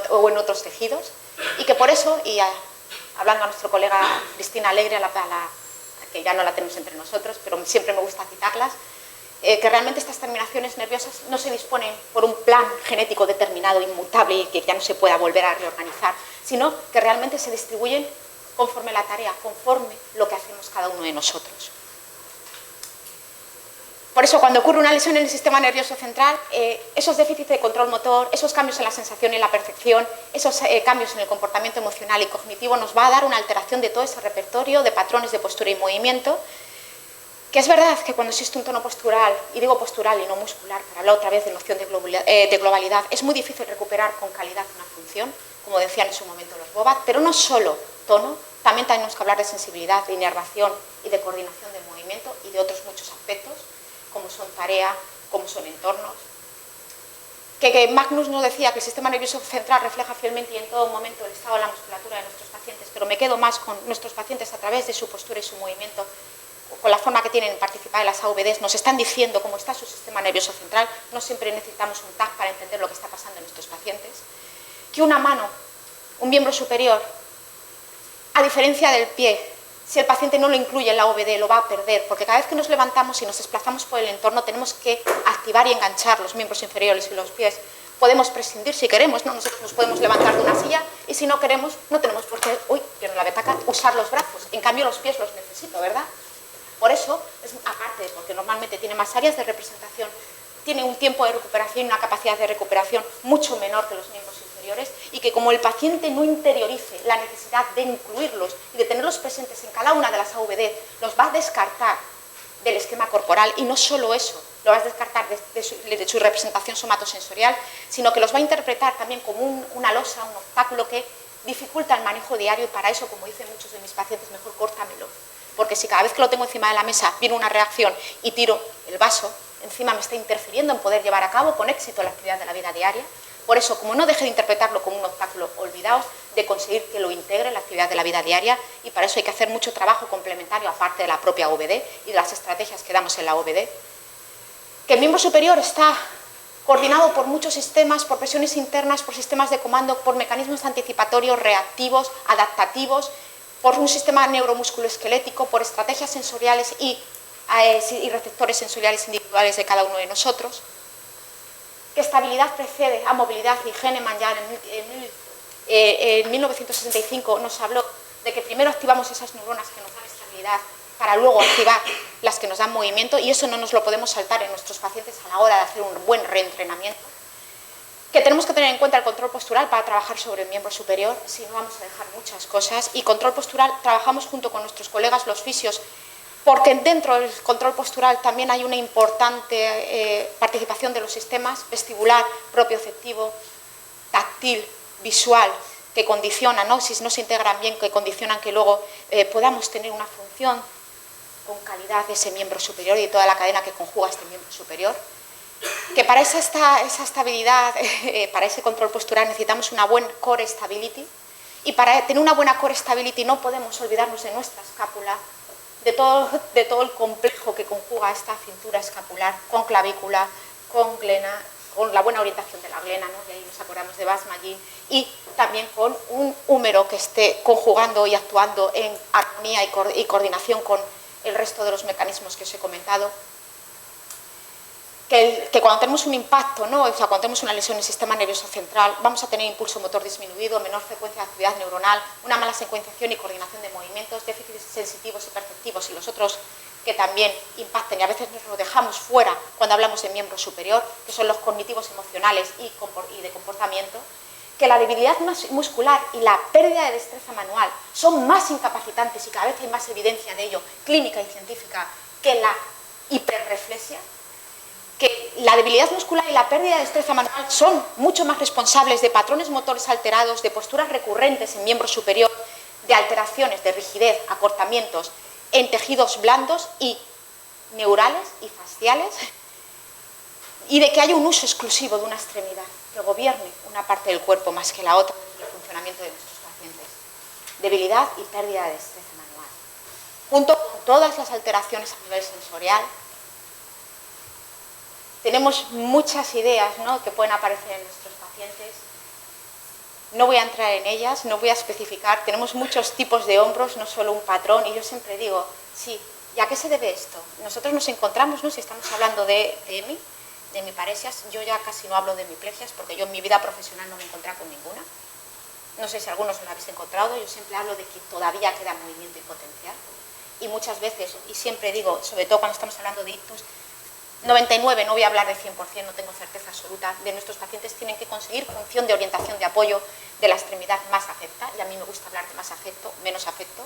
o en otros tejidos, y que por eso, y hablando a nuestro colega Cristina Alegre, que ya no la tenemos entre nosotros, pero siempre me gusta citarlas, que realmente estas terminaciones nerviosas no se disponen por un plan genético determinado, inmutable y que ya no se pueda volver a reorganizar, sino que realmente se distribuyen conforme la tarea, conforme lo que hacemos cada uno de nosotros. Por eso, cuando ocurre una lesión en el sistema nervioso central, esos déficits de control motor, esos cambios en la sensación y la percepción, esos cambios en el comportamiento emocional y cognitivo nos va a dar una alteración de todo ese repertorio de patrones de postura y movimiento, que es verdad que cuando existe un tono postural, y digo postural y no muscular, para hablar otra vez de noción de globalidad, es muy difícil recuperar con calidad una función, como decían en su momento los Bobat, pero no solo tono, también tenemos que hablar de sensibilidad, de inervación y de coordinación del movimiento y de otros muchos aspectos, como son tarea, como son entornos. Que Magnus nos decía que el sistema nervioso central refleja fielmente y en todo momento el estado de la musculatura de nuestros pacientes, pero me quedo más con nuestros pacientes a través de su postura y su movimiento, con la forma que tienen en participar en las AVDs, nos están diciendo cómo está su sistema nervioso central. No siempre necesitamos un TAC para entender lo que está pasando en nuestros pacientes. Que una mano, un miembro superior, a diferencia del pie, si el paciente no lo incluye en la OVD, lo va a perder, porque cada vez que nos levantamos y nos desplazamos por el entorno tenemos que activar y enganchar los miembros inferiores y los pies. Podemos prescindir si queremos, ¿no? Nosotros nos podemos levantar de una silla y si no queremos, no tenemos por qué, yo no la betaca, usar los brazos. En cambio, los pies los necesito, ¿verdad? Por eso, aparte, porque normalmente tiene más áreas de representación, tiene un tiempo de recuperación y una capacidad de recuperación mucho menor que los miembros inferiores, y que como el paciente no interiorice la necesidad de incluirlos y de tenerlos presentes en cada una de las AVD, los va a descartar del esquema corporal, y no solo eso, lo va a descartar de su representación somatosensorial, sino que los va a interpretar también como una losa, un obstáculo que dificulta el manejo diario, y para eso, como dicen muchos de mis pacientes, mejor córtamelo. Porque si cada vez que lo tengo encima de la mesa viene una reacción y tiro el vaso, encima me está interfiriendo en poder llevar a cabo con éxito la actividad de la vida diaria. Por eso, como no deje de interpretarlo como un obstáculo, olvidaos de conseguir que lo integre en la actividad de la vida diaria, y para eso hay que hacer mucho trabajo complementario aparte de la propia OVD y de las estrategias que damos en la OVD. Que el miembro superior está coordinado por muchos sistemas, por presiones internas, por sistemas de comando, por mecanismos anticipatorios, reactivos, adaptativos, por un sistema neuromusculoesquelético, por estrategias sensoriales y receptores sensoriales individuales de cada uno de nosotros. Que estabilidad precede a movilidad, y Hahnemann ya en 1965 nos habló de que primero activamos esas neuronas que nos dan estabilidad para luego activar las que nos dan movimiento, y eso no nos lo podemos saltar en nuestros pacientes a la hora de hacer un buen reentrenamiento. Que tenemos que tener en cuenta el control postural para trabajar sobre el miembro superior, si no vamos a dejar muchas cosas, y control postural trabajamos junto con nuestros colegas los fisios, porque dentro del control postural también hay una importante participación de los sistemas vestibular, propioceptivo, táctil, visual, que condicionan, ¿no? Si no se integran bien, que condicionan que luego podamos tener una función con calidad de ese miembro superior y de toda la cadena que conjuga este miembro superior. Que para esa estabilidad, para ese control postural necesitamos una buena core stability, y para tener una buena core stability no podemos olvidarnos de nuestra escápula, de todo el complejo que conjuga esta cintura escapular, con clavícula, con glena, con la buena orientación de la glena, ¿no? Y ahí nos acordamos de Basmagin, y también con un húmero que esté conjugando y actuando en armonía y coordinación con el resto de los mecanismos que os he comentado. Que cuando tenemos un impacto, ¿no? O sea, cuando tenemos una lesión en el sistema nervioso central, vamos a tener impulso motor disminuido, menor frecuencia de actividad neuronal, una mala secuenciación y coordinación de movimientos, déficits sensitivos y perceptivos, y los otros que también impacten, y a veces nos lo dejamos fuera cuando hablamos de miembro superior, que son los cognitivos, emocionales y de comportamiento. Que la debilidad muscular y la pérdida de destreza manual son más incapacitantes, y cada vez hay más evidencia de ello, clínica y científica, que la hiperreflexia. Que la debilidad muscular y la pérdida de destreza manual son mucho más responsables de patrones motores alterados, de posturas recurrentes en miembro superior, de alteraciones de rigidez, acortamientos en tejidos blandos y neurales y faciales, y de que haya un uso exclusivo de una extremidad, que gobierne una parte del cuerpo más que la otra en el funcionamiento de nuestros pacientes. Debilidad y pérdida de destreza manual. Junto con todas las alteraciones a nivel sensorial, tenemos muchas ideas, ¿no?, que pueden aparecer en nuestros pacientes. No voy a entrar en ellas, no voy a especificar. Tenemos muchos tipos de hombros, no solo un patrón, y yo siempre digo, sí, ¿y a qué se debe esto? Nosotros nos encontramos, ¿no?, si estamos hablando de hemiparesias, yo ya casi no hablo de hemiplegias porque yo en mi vida profesional no me he encontrado con ninguna. No sé si algunos lo habéis encontrado, yo siempre hablo de que todavía queda movimiento y potencial. Y muchas veces, y siempre digo, sobre todo cuando estamos hablando de ictus, 99, no voy a hablar de 100%, no tengo certeza absoluta, de nuestros pacientes tienen que conseguir función de orientación de apoyo de la extremidad más afecta, y a mí me gusta hablar de más afecto, menos afecto,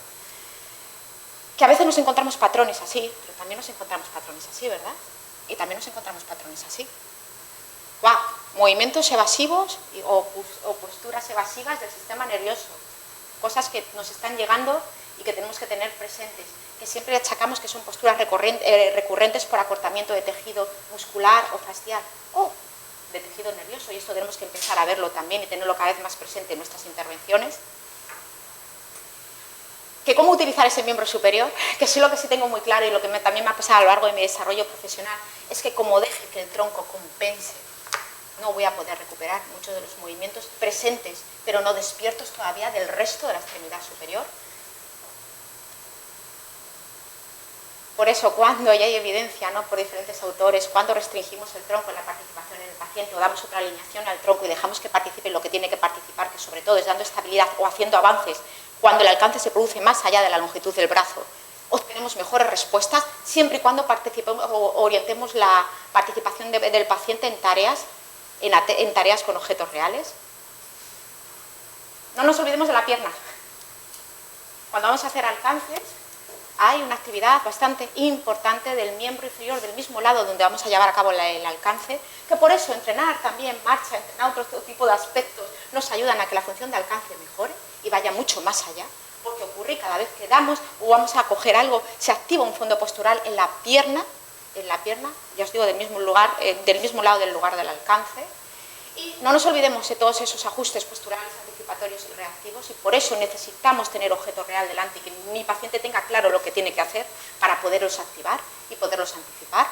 que a veces nos encontramos patrones así, pero también nos encontramos patrones así, ¿verdad? Y también nos encontramos patrones así. ¡Wow! Movimientos evasivos o posturas evasivas del sistema nervioso, cosas que nos están llegando y que tenemos que tener presentes, que siempre achacamos que son posturas recurrentes por acortamiento de tejido muscular o facial o de tejido nervioso, y esto tenemos que empezar a verlo también y tenerlo cada vez más presente en nuestras intervenciones. Que cómo utilizar ese miembro superior, que sí, lo que sí tengo muy claro y lo que también me ha pasado a lo largo de mi desarrollo profesional es que como deje que el tronco compense, no voy a poder recuperar muchos de los movimientos presentes, pero no despiertos todavía del resto de la extremidad superior. Por eso, cuando ya hay evidencia, ¿no?, por diferentes autores, cuando restringimos el tronco en la participación en el paciente o damos otra alineación al tronco y dejamos que participe en lo que tiene que participar, que sobre todo es dando estabilidad o haciendo avances, cuando el alcance se produce más allá de la longitud del brazo, obtenemos mejores respuestas siempre y cuando participemos o orientemos la participación del paciente en tareas con objetos reales. No nos olvidemos de la pierna. Cuando vamos a hacer alcances, hay una actividad bastante importante del miembro inferior, del mismo lado donde vamos a llevar a cabo el alcance, que por eso entrenar también marcha, entrenar otro tipo de aspectos, nos ayudan a que la función de alcance mejore y vaya mucho más allá, porque ocurre cada vez que damos o vamos a coger algo, se activa un fondo postural en la pierna, ya os digo, del mismo lado del lugar del alcance. Y no nos olvidemos de todos esos ajustes posturales anticipatorios y reactivos, y por eso necesitamos tener objeto real delante y que mi paciente tenga claro lo que tiene que hacer para poderlos activar y poderlos anticipar.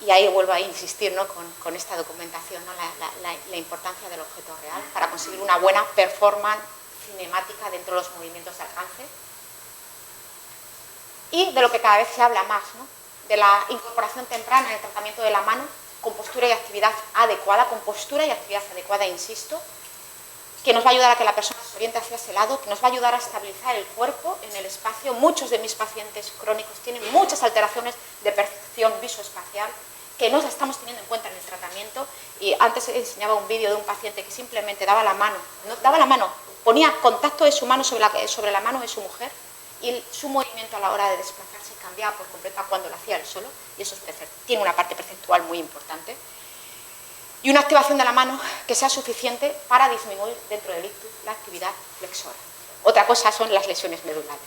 Y ahí vuelvo a insistir, ¿no?, con esta documentación, ¿no?, la importancia del objeto real para conseguir una buena performance cinemática dentro de los movimientos de alcance. Y de lo que cada vez se habla más, ¿no?, de la incorporación temprana en el tratamiento de la mano, con postura y actividad adecuada, insisto, que nos va a ayudar a que la persona se oriente hacia ese lado, que nos va a ayudar a estabilizar el cuerpo en el espacio. Muchos de mis pacientes crónicos tienen muchas alteraciones de percepción visoespacial que no estamos teniendo en cuenta en el tratamiento, y antes enseñaba un vídeo de un paciente que simplemente daba la mano, ponía contacto de su mano sobre la mano de su mujer, y su movimiento a la hora de desplazarse cambiaba por completo cuando lo hacía él solo, y eso tiene una parte perceptual muy importante. Y una activación de la mano que sea suficiente para disminuir dentro del ictus la actividad flexora. Otra cosa son las lesiones medulares,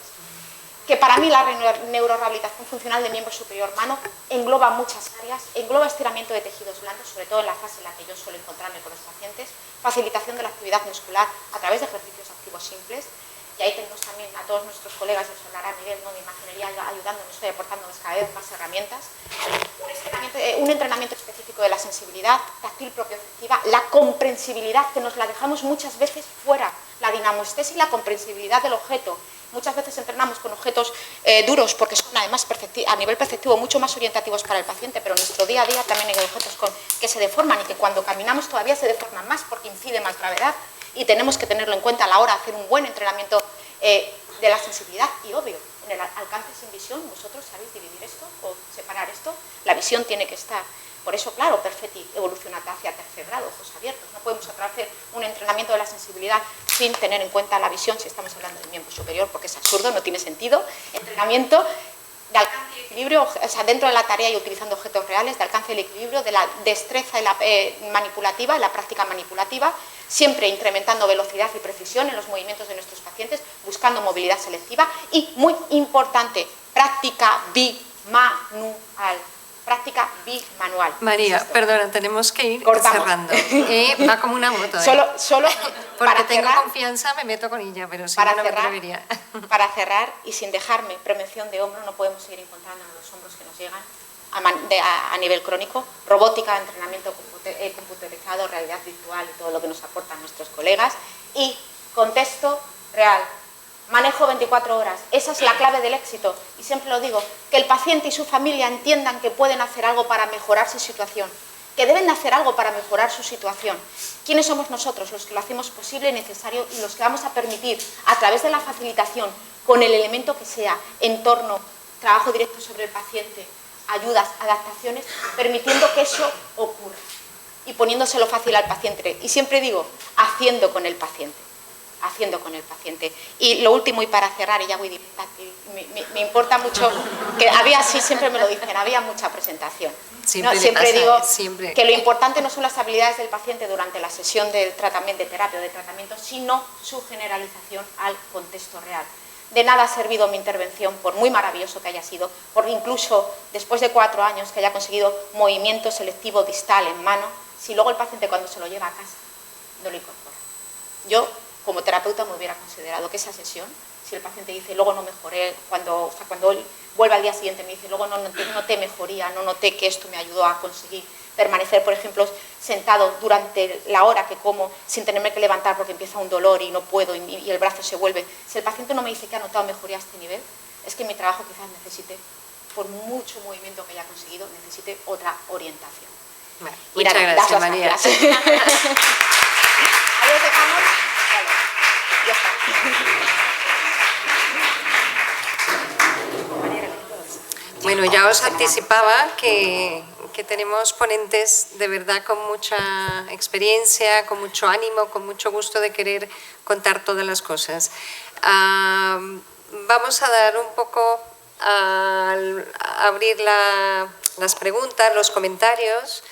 que para mí la neurorehabilitación funcional de miembro superior mano engloba muchas áreas, engloba estiramiento de tejidos blandos, sobre todo en la fase en la que yo suelo encontrarme con los pacientes, facilitación de la actividad muscular a través de ejercicios activos simples. Y ahí tenemos también a todos nuestros colegas, os hablará Miguel, ¿no?, de imaginería, ayudándonos y aportándonos cada vez más herramientas. Un entrenamiento específico de la sensibilidad táctil propioceptiva, la comprensibilidad, que nos la dejamos muchas veces fuera, la dinamoestesia y la comprensibilidad del objeto. Muchas veces entrenamos con objetos duros porque son además a nivel perceptivo mucho más orientativos para el paciente, pero en nuestro día a día también hay objetos que se deforman y que cuando caminamos todavía se deforman más porque incide más gravedad. Y tenemos que tenerlo en cuenta a la hora de hacer un buen entrenamiento de la sensibilidad. Y obvio, en el alcance sin visión, vosotros sabéis dividir esto o separar esto. La visión tiene que estar. Por eso, claro, Perfetti evoluciona hacia tercer grado, ojos abiertos. No podemos hacer un entrenamiento de la sensibilidad sin tener en cuenta la visión si estamos hablando del miembro superior, porque es absurdo, no tiene sentido. Entrenamiento de alcance y equilibrio, o sea, dentro de la tarea y utilizando objetos reales, de alcance y equilibrio, de la destreza manipulativa, la práctica manipulativa, siempre incrementando velocidad y precisión en los movimientos de nuestros pacientes, buscando movilidad selectiva y, muy importante, práctica bimanual. práctica bimanual. María, Insisto. perdona, tenemos que ir Cortamos. cerrando. Va como una moto. Solo Porque para tengo cerrar, confianza, me meto con ella, pero si para no, no me cerrar, atrevería. para cerrar, y sin dejarme prevención de hombro, no podemos seguir encontrándonos los hombros que nos llegan a nivel crónico, robótica, entrenamiento computerizado, realidad virtual y todo lo que nos aportan nuestros colegas, y contexto real. Manejo 24 horas, esa es la clave del éxito, y siempre lo digo, que el paciente y su familia entiendan que pueden hacer algo para mejorar su situación, que deben de hacer algo para mejorar su situación. ¿Quiénes somos nosotros? Los que lo hacemos posible y necesario, y los que vamos a permitir, a través de la facilitación, con el elemento que sea, entorno, trabajo directo sobre el paciente, ayudas, adaptaciones, permitiendo que eso ocurra y poniéndoselo fácil al paciente. Y siempre digo, haciendo con el paciente. Haciendo con el paciente. Y lo último, y para cerrar, y ya voy directa, me importa mucho, que había, sí, siempre me lo dicen, había mucha presentación. Siempre digo que lo importante no son las habilidades del paciente durante la sesión de tratamiento, de terapia o de tratamiento, sino su generalización al contexto real. De nada ha servido mi intervención, por muy maravilloso que haya sido, porque incluso después de 4 años que haya conseguido movimiento selectivo distal en mano, si luego el paciente cuando se lo lleva a casa no lo incorpora. Yo, como terapeuta, me hubiera considerado que esa sesión, si el paciente dice, luego no mejoré, cuando él vuelve al día siguiente me dice, luego no noté mejoría, no noté que esto me ayudó a conseguir permanecer, por ejemplo, sentado durante la hora que como, sin tenerme que levantar porque empieza un dolor y no puedo y el brazo se vuelve. Si el paciente no me dice que ha notado mejoría a este nivel, es que mi trabajo quizás necesite, por mucho movimiento que haya conseguido, necesite otra orientación. Bueno, muchas gracias, María. Ahí os dejamos. Vale, ya está. Bueno, ya os anticipaba que tenemos ponentes de verdad con mucha experiencia, con mucho ánimo, con mucho gusto de querer contar todas las cosas. Vamos a dar un poco a abrir las preguntas, los comentarios.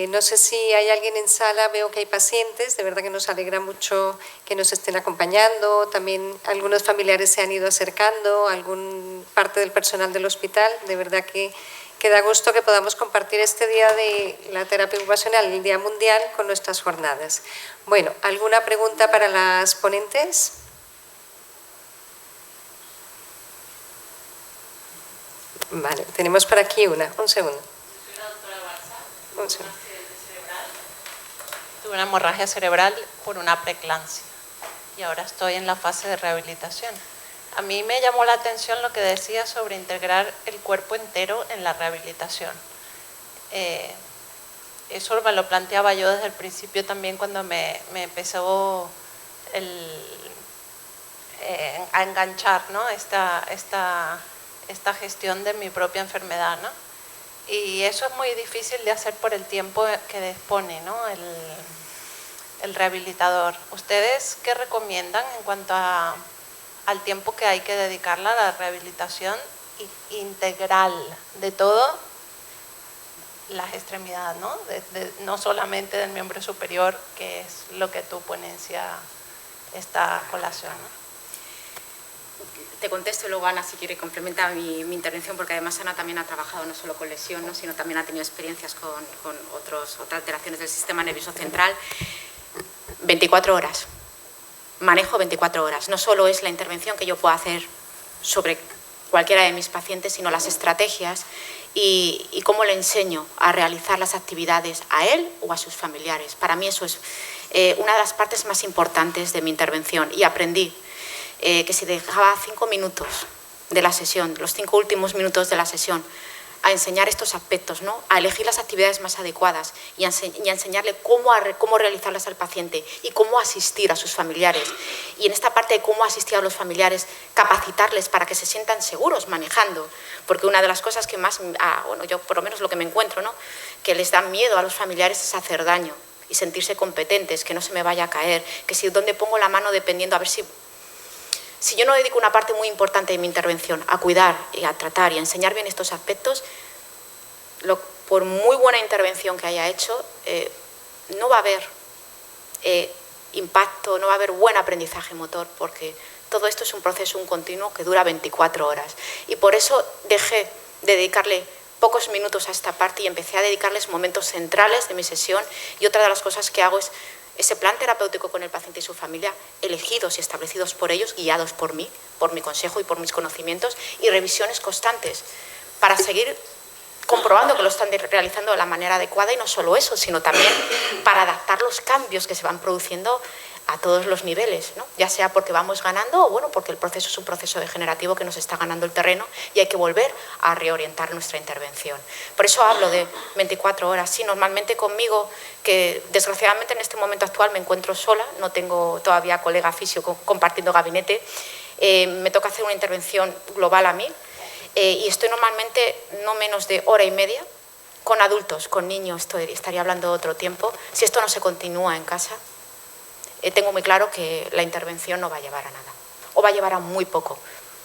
No sé si hay alguien en sala, veo que hay pacientes, de verdad que nos alegra mucho que nos estén acompañando, también algunos familiares se han ido acercando, algún parte del personal del hospital, de verdad que da gusto que podamos compartir este día de la terapia ocupacional, el Día Mundial, con nuestras jornadas. Bueno, ¿alguna pregunta para las ponentes? Vale, tenemos por aquí una, un segundo. Tuve una hemorragia cerebral por una preeclampsia y ahora estoy en la fase de rehabilitación. A mí me llamó la atención lo que decía sobre integrar el cuerpo entero en la rehabilitación. Eso me lo planteaba yo desde el principio también cuando me empezó a enganchar, ¿no? esta gestión de mi propia enfermedad, ¿no? Y eso es muy difícil de hacer por el tiempo que dispone, ¿no? el rehabilitador. ¿Ustedes qué recomiendan en cuanto al tiempo que hay que dedicarle a la rehabilitación integral de todo las extremidades, ¿no? No solamente del miembro superior, que es lo que tú ponencia esta colación, ¿no? Te contesto y luego Ana, si quiere, complementa mi intervención, porque además Ana también ha trabajado no solo con lesión, ¿no? sino también ha tenido experiencias con otras alteraciones del sistema nervioso central. 24 horas. Manejo 24 horas. No solo es la intervención que yo puedo hacer sobre cualquiera de mis pacientes, sino las estrategias y cómo le enseño a realizar las actividades a él o a sus familiares. Para mí eso es una de las partes más importantes de mi intervención, y aprendí que si dejaba 5 minutos de la sesión, los 5 últimos minutos de la sesión, a enseñar estos aspectos, ¿no? A elegir las actividades más adecuadas y a enseñarle cómo realizarlas al paciente y cómo asistir a sus familiares. Y en esta parte de cómo asistir a los familiares, capacitarles para que se sientan seguros manejando, porque una de las cosas que más, bueno, yo por lo menos lo que me encuentro, ¿no? Que les da miedo a los familiares es hacer daño y sentirse competentes, que no se me vaya a caer, que si dónde pongo la mano dependiendo, a ver si yo no dedico una parte muy importante de mi intervención a cuidar y a tratar y a enseñar bien estos aspectos, por muy buena intervención que haya hecho, no va a haber impacto, no va a haber buen aprendizaje motor, porque todo esto es un proceso, un continuo que dura 24 horas. Y por eso dejé de dedicarle pocos minutos a esta parte y empecé a dedicarles momentos centrales de mi sesión, y otra de las cosas que hago es ese plan terapéutico con el paciente y su familia, elegidos y establecidos por ellos, guiados por mí, por mi consejo y por mis conocimientos, y revisiones constantes para seguir comprobando que lo están realizando de la manera adecuada, y no solo eso, sino también para adaptar los cambios que se van produciendo a todos los niveles, ¿no? Ya sea porque vamos ganando o bueno, porque el proceso es un proceso degenerativo que nos está ganando el terreno y hay que volver a reorientar nuestra intervención. Por eso hablo de 24 horas. Sí, normalmente conmigo, que desgraciadamente en este momento actual me encuentro sola, no tengo todavía colega fisio compartiendo gabinete, me toca hacer una intervención global a mí, y estoy normalmente no menos de hora y media con adultos, con niños, estaría hablando de otro tiempo. Si esto no se continúa en casa, tengo muy claro que la intervención no va a llevar a nada, o va a llevar a muy poco.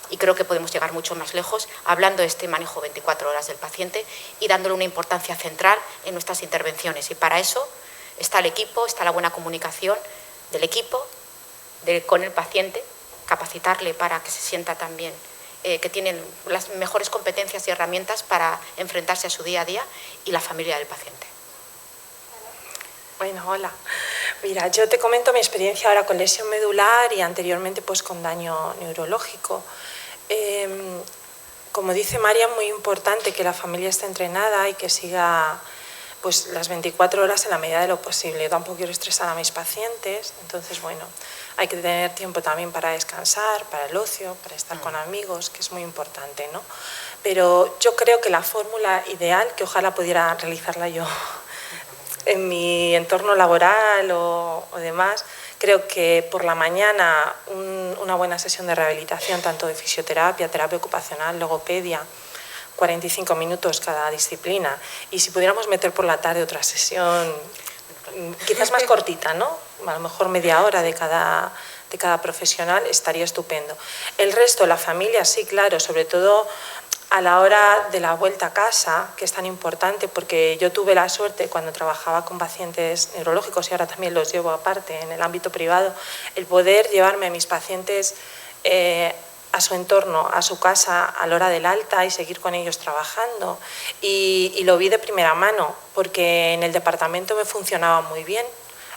Y creo que podemos llegar mucho más lejos hablando de este manejo 24 horas del paciente y dándole una importancia central en nuestras intervenciones. Y para eso está el equipo, está la buena comunicación del equipo con el paciente, capacitarle para que se sienta también que tienen las mejores competencias y herramientas para enfrentarse a su día a día, y la familia del paciente. Bueno, hola. Mira, yo te comento mi experiencia ahora con lesión medular y anteriormente pues con daño neurológico. Como dice María, muy importante que la familia esté entrenada y que siga pues las 24 horas en la medida de lo posible. Yo tampoco quiero estresar a mis pacientes, entonces bueno, hay que tener tiempo también para descansar, para el ocio, para estar con amigos, que es muy importante, ¿no? Pero yo creo que la fórmula ideal, que ojalá pudiera realizarla yo en mi entorno laboral o demás, creo que por la mañana una buena sesión de rehabilitación, tanto de fisioterapia, terapia ocupacional, logopedia, 45 minutos cada disciplina, y si pudiéramos meter por la tarde otra sesión, quizás más cortita, ¿no? A lo mejor media hora de cada profesional, estaría estupendo. El resto, la familia, sí, claro, sobre todo a la hora de la vuelta a casa, que es tan importante, porque yo tuve la suerte cuando trabajaba con pacientes neurológicos, y ahora también los llevo aparte en el ámbito privado, el poder llevarme a mis pacientes a su entorno, a su casa, a la hora del alta, y seguir con ellos trabajando. Y lo vi de primera mano, porque en el departamento me funcionaba muy bien.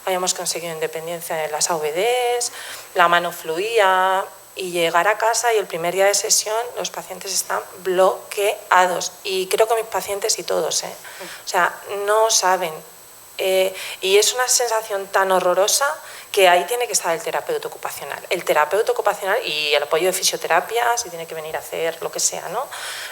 Habíamos conseguido independencia de las AVDs, la mano fluía, y llegar a casa y el primer día de sesión los pacientes están bloqueados. Y creo que mis pacientes y todos, o sea, no saben. Y es una sensación tan horrorosa que ahí tiene que estar el terapeuta ocupacional. El terapeuta ocupacional y el apoyo de fisioterapia, si tiene que venir a hacer lo que sea, ¿no?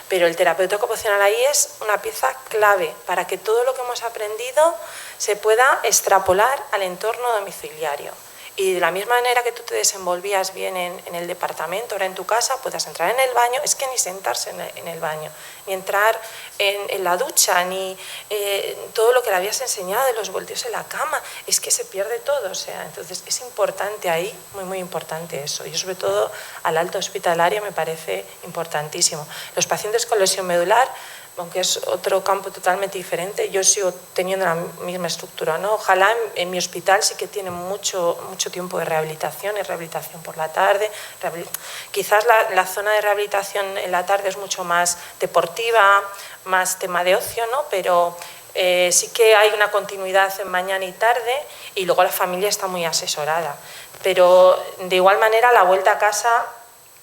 Pero el terapeuta ocupacional ahí es una pieza clave para que todo lo que hemos aprendido se pueda extrapolar al entorno domiciliario. Y de la misma manera que tú te desenvolvías bien en el departamento, ahora en tu casa, puedas entrar en el baño, es que ni sentarse en el baño, ni entrar en la ducha, ni todo lo que le habías enseñado de los volteos en la cama, es que se pierde todo. O sea, entonces es importante ahí, muy, muy importante eso. Y sobre todo al alta hospitalaria me parece importantísimo. Los pacientes con lesión medular, aunque es otro campo totalmente diferente, yo sigo teniendo la misma estructura, ¿no? Ojalá en mi hospital sí que tiene mucho tiempo de rehabilitación, y rehabilitación por la tarde. Quizás la zona de rehabilitación en la tarde es mucho más deportiva, más tema de ocio, ¿no? Pero sí que hay una continuidad en mañana y tarde, y luego la familia está muy asesorada. Pero de igual manera la vuelta a casa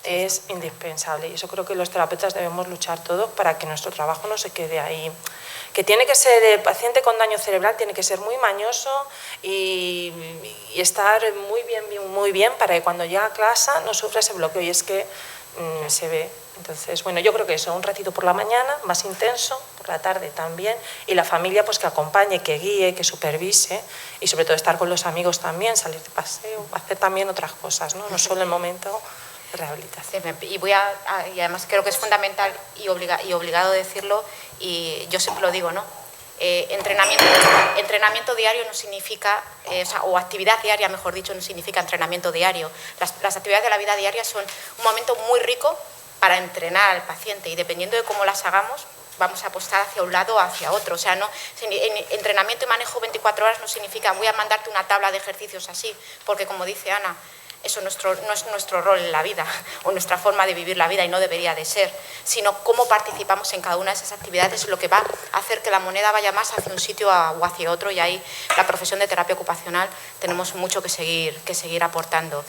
es indispensable, y eso creo que los terapeutas debemos luchar todos para que nuestro trabajo no se quede ahí. Que tiene que ser, el paciente con daño cerebral tiene que ser muy mañoso y estar muy bien para que cuando llega a clase no sufra ese bloqueo, y es que se ve. Entonces, bueno, yo creo que eso, un ratito por la mañana, más intenso, por la tarde también, y la familia pues que acompañe, que guíe, que supervise, y sobre todo estar con los amigos también, salir de paseo, hacer también otras cosas, no solo el momento rehabilitación. Y además creo que es fundamental y obligado decirlo, y yo siempre lo digo, ¿no? Entrenamiento diario no significa, o actividad diaria, mejor dicho, no significa entrenamiento diario. Las actividades de la vida diaria son un momento muy rico para entrenar al paciente, y dependiendo de cómo las hagamos, vamos a apostar hacia un lado o hacia otro. O sea, entrenamiento y manejo 24 horas no significa voy a mandarte una tabla de ejercicios así, porque como dice Ana, Eso no es nuestro rol en la vida o nuestra forma de vivir la vida y no debería de ser, sino cómo participamos en cada una de esas actividades es lo que va a hacer que la moneda vaya más hacia un sitio o hacia otro, y ahí la profesión de terapia ocupacional tenemos mucho que seguir aportando.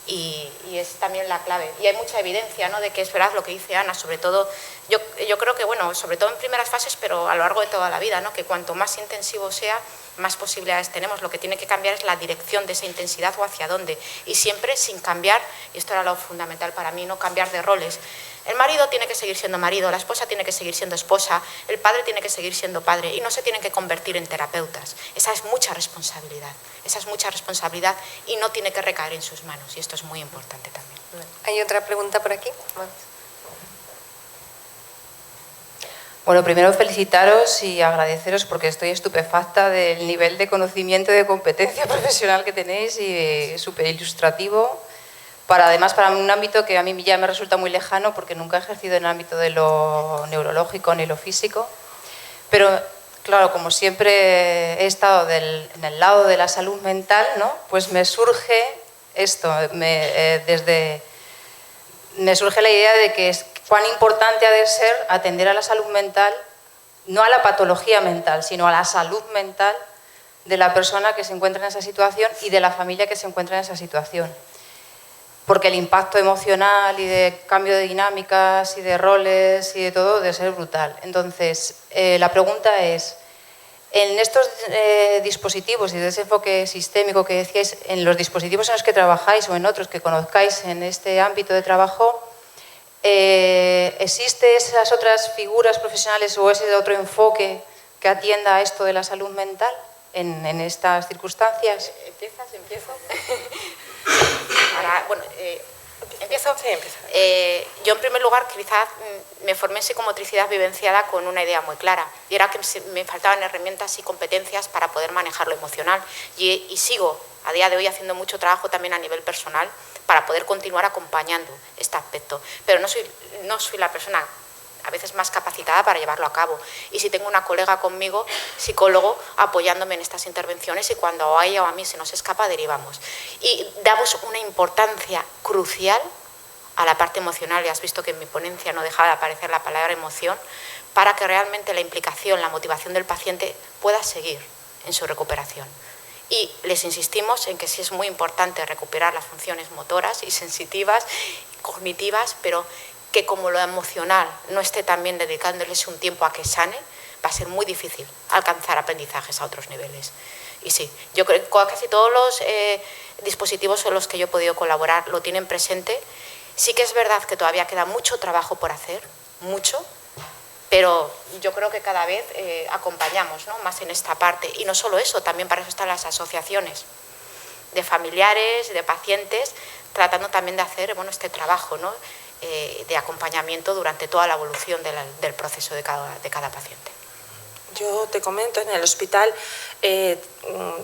Y es también la clave. Y hay mucha evidencia, ¿no?, de que es verdad lo que dice Ana, sobre todo, yo creo que, bueno, sobre todo en primeras fases, pero a lo largo de toda la vida, ¿no?, que cuanto más intensivo sea, más posibilidades tenemos. Lo que tiene que cambiar es la dirección de esa intensidad o hacia dónde. Y siempre sin cambiar, y esto era lo fundamental para mí, no cambiar de roles. El marido tiene que seguir siendo marido, la esposa tiene que seguir siendo esposa, el padre tiene que seguir siendo padre y no se tienen que convertir en terapeutas. Esa es mucha responsabilidad y no tiene que recaer en sus manos, y esto es muy importante también. ¿Hay otra pregunta por aquí? Bueno, primero felicitaros y agradeceros porque estoy estupefacta del nivel de conocimiento y de competencia profesional que tenéis y súper ilustrativo. Además, para un ámbito que a mí ya me resulta muy lejano porque nunca he ejercido en el ámbito de lo neurológico ni lo físico. Pero, claro, como siempre he estado en el lado de la salud mental, ¿no?, pues me surge esto, me surge la idea de que cuán importante ha de ser atender a la salud mental, no a la patología mental, sino a la salud mental de la persona que se encuentra en esa situación y de la familia que se encuentra en esa situación. Porque el impacto emocional y de cambio de dinámicas y de roles y de todo debe ser brutal. Entonces, la pregunta es, en estos dispositivos y de ese enfoque sistémico que decíais, en los dispositivos en los que trabajáis o en otros que conozcáis en este ámbito de trabajo, ¿existen esas otras figuras profesionales o ese otro enfoque que atienda a esto de la salud mental en estas circunstancias? ¿Empiezo? Ahora, bueno, ¿empiezo? Sí, empieza. Yo, en primer lugar, quizás me formé en psicomotricidad vivenciada con una idea muy clara, y era que me faltaban herramientas y competencias para poder manejar lo emocional, y sigo a día de hoy haciendo mucho trabajo también a nivel personal para poder continuar acompañando este aspecto, pero no soy la persona a veces más capacitada para llevarlo a cabo. Y si tengo una colega conmigo, psicólogo, apoyándome en estas intervenciones, y cuando a ella o a mí se nos escapa, derivamos. Y damos una importancia crucial a la parte emocional, y has visto que en mi ponencia no dejaba de aparecer la palabra emoción, para que realmente la implicación, la motivación del paciente pueda seguir en su recuperación. Y les insistimos en que sí es muy importante recuperar las funciones motoras y sensitivas, cognitivas, pero que como lo emocional no esté también dedicándoles un tiempo a que sane, va a ser muy difícil alcanzar aprendizajes a otros niveles. Y sí, yo creo que casi todos los dispositivos con los que yo he podido colaborar lo tienen presente. Sí que es verdad que todavía queda mucho trabajo por hacer, mucho, pero yo creo que cada vez acompañamos, ¿no?, más en esta parte. Y no solo eso, también para eso están las asociaciones de familiares, de pacientes, tratando también de hacer, bueno, este trabajo, ¿no?, de acompañamiento durante toda la evolución del proceso de cada paciente. Yo te comento, en el hospital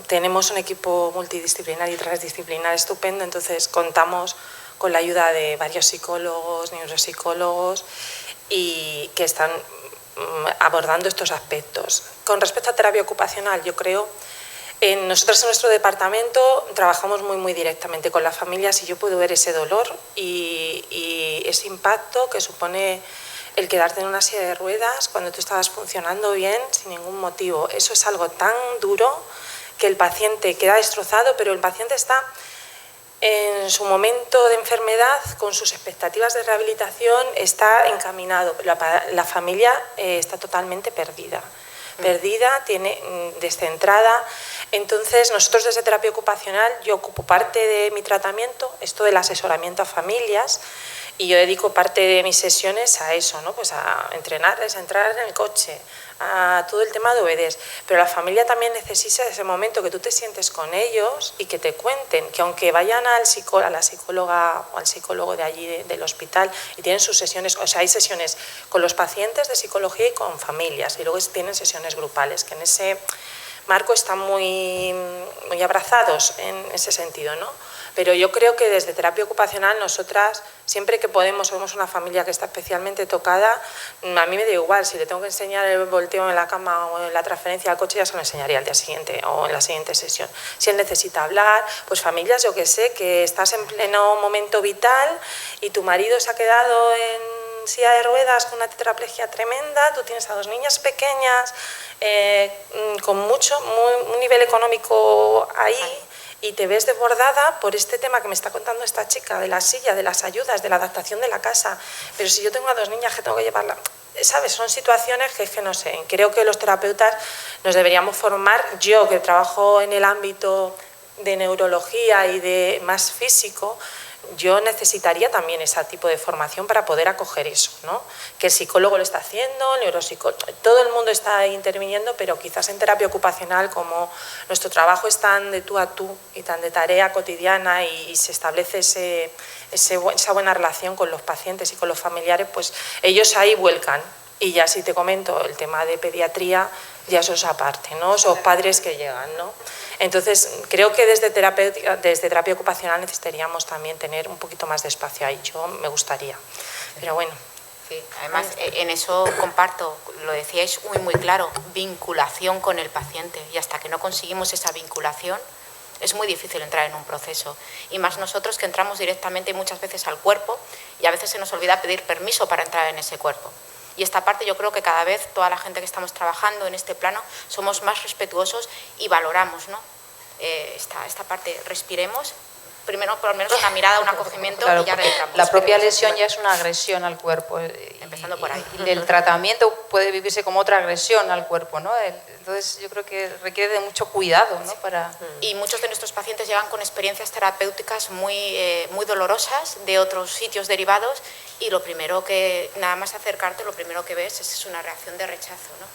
tenemos un equipo multidisciplinar y transdisciplinar estupendo, entonces contamos con la ayuda de varios psicólogos, neuropsicólogos, y que están abordando estos aspectos. Con respecto a terapia ocupacional, yo creo, nosotros en nuestro departamento trabajamos muy directamente con las familias, y yo puedo ver ese dolor y ese impacto que supone el quedarte en una silla de ruedas cuando tú estabas funcionando bien sin ningún motivo. Eso es algo tan duro que el paciente queda destrozado, pero el paciente está en su momento de enfermedad, con sus expectativas de rehabilitación, está encaminado, pero la familia está totalmente perdida, descentrada. Entonces, nosotros desde terapia ocupacional, yo ocupo parte de mi tratamiento, esto del asesoramiento a familias, y yo dedico parte de mis sesiones a eso, ¿no?, pues a entrenarles, a entrar en el coche, a todo el tema de OEDs. Pero la familia también necesita ese momento que tú te sientes con ellos y que te cuenten, que aunque vayan a la psicóloga o al psicólogo de allí del hospital y tienen sus sesiones, o sea, hay sesiones con los pacientes de psicología y con familias, y luego tienen sesiones grupales, que en ese marco están muy abrazados en ese sentido, ¿no? Pero yo creo que desde terapia ocupacional nosotras, siempre que podemos, somos una familia que está especialmente tocada, a mí me da igual, si le tengo que enseñar el volteo en la cama o en la transferencia al coche, ya se lo enseñaría al día siguiente o en la siguiente sesión. Si él necesita hablar, pues familias, yo que sé, que estás en pleno momento vital y tu marido se ha quedado en silla de ruedas con una tetraplegia tremenda, tú tienes a 2 niñas pequeñas con un nivel económico ahí y te ves desbordada por este tema que me está contando esta chica, de la silla, de las ayudas, de la adaptación de la casa. Pero si yo tengo a 2 niñas que tengo que llevarla, ¿sabes? Son situaciones que es que no sé, creo que los terapeutas nos deberíamos formar. Yo que trabajo en el ámbito de neurología y de más físico, yo necesitaría también ese tipo de formación para poder acoger eso, ¿no? Que el psicólogo lo está haciendo, el neuropsicólogo, todo el mundo está interviniendo, pero quizás en terapia ocupacional, como nuestro trabajo es tan de tú a tú y tan de tarea cotidiana y se establece esa buena relación con los pacientes y con los familiares, pues ellos ahí vuelcan. Y ya si te comento el tema de pediatría, ya eso es aparte, ¿no? Esos padres que llegan, ¿no? Entonces, creo que desde terapia ocupacional necesitaríamos también tener un poquito más de espacio ahí. Yo me gustaría, pero bueno. Sí, además en eso comparto, lo decíais muy claro, vinculación con el paciente, y hasta que no conseguimos esa vinculación es muy difícil entrar en un proceso, y más nosotros que entramos directamente muchas veces al cuerpo y a veces se nos olvida pedir permiso para entrar en ese cuerpo. Y esta parte yo creo que cada vez toda la gente que estamos trabajando en este plano somos más respetuosos y valoramos, ¿no? Esta parte, respiremos, primero por lo menos una mirada, un acogimiento, claro, y ya entramos. La propia lesión ya es una agresión al cuerpo. Empezando por ahí. Y el tratamiento puede vivirse como otra agresión al cuerpo, ¿no? Entonces yo creo que requiere de mucho cuidado, ¿no? Y muchos de nuestros pacientes llegan con experiencias terapéuticas muy dolorosas de otros sitios derivados, y lo primero que, nada más acercarte, lo primero que ves es una reacción de rechazo, ¿no?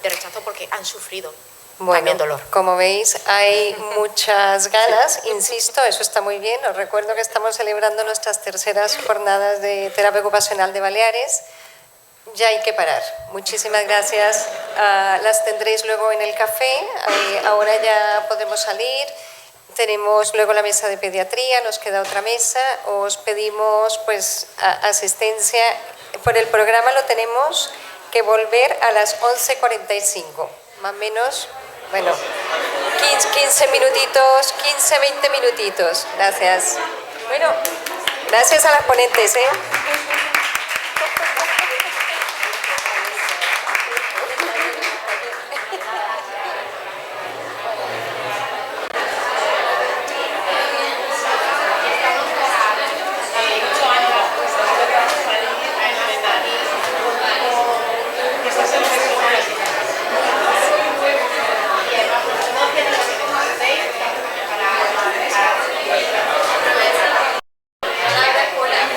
De rechazo porque han sufrido también dolor. Como veis, hay muchas ganas, insisto, eso está muy bien. Os recuerdo que estamos celebrando nuestras terceras jornadas de terapia ocupacional de Baleares. Ya hay que parar. Muchísimas gracias. Las tendréis luego en el café. Ahora ya podemos salir. Tenemos luego la mesa de pediatría, nos queda otra mesa. Os pedimos pues asistencia. Por el programa lo tenemos que volver a las 11:45, más o menos. Bueno, 15 minutitos, 15, 20 minutitos. Gracias. Bueno, gracias a las ponentes, ¿eh?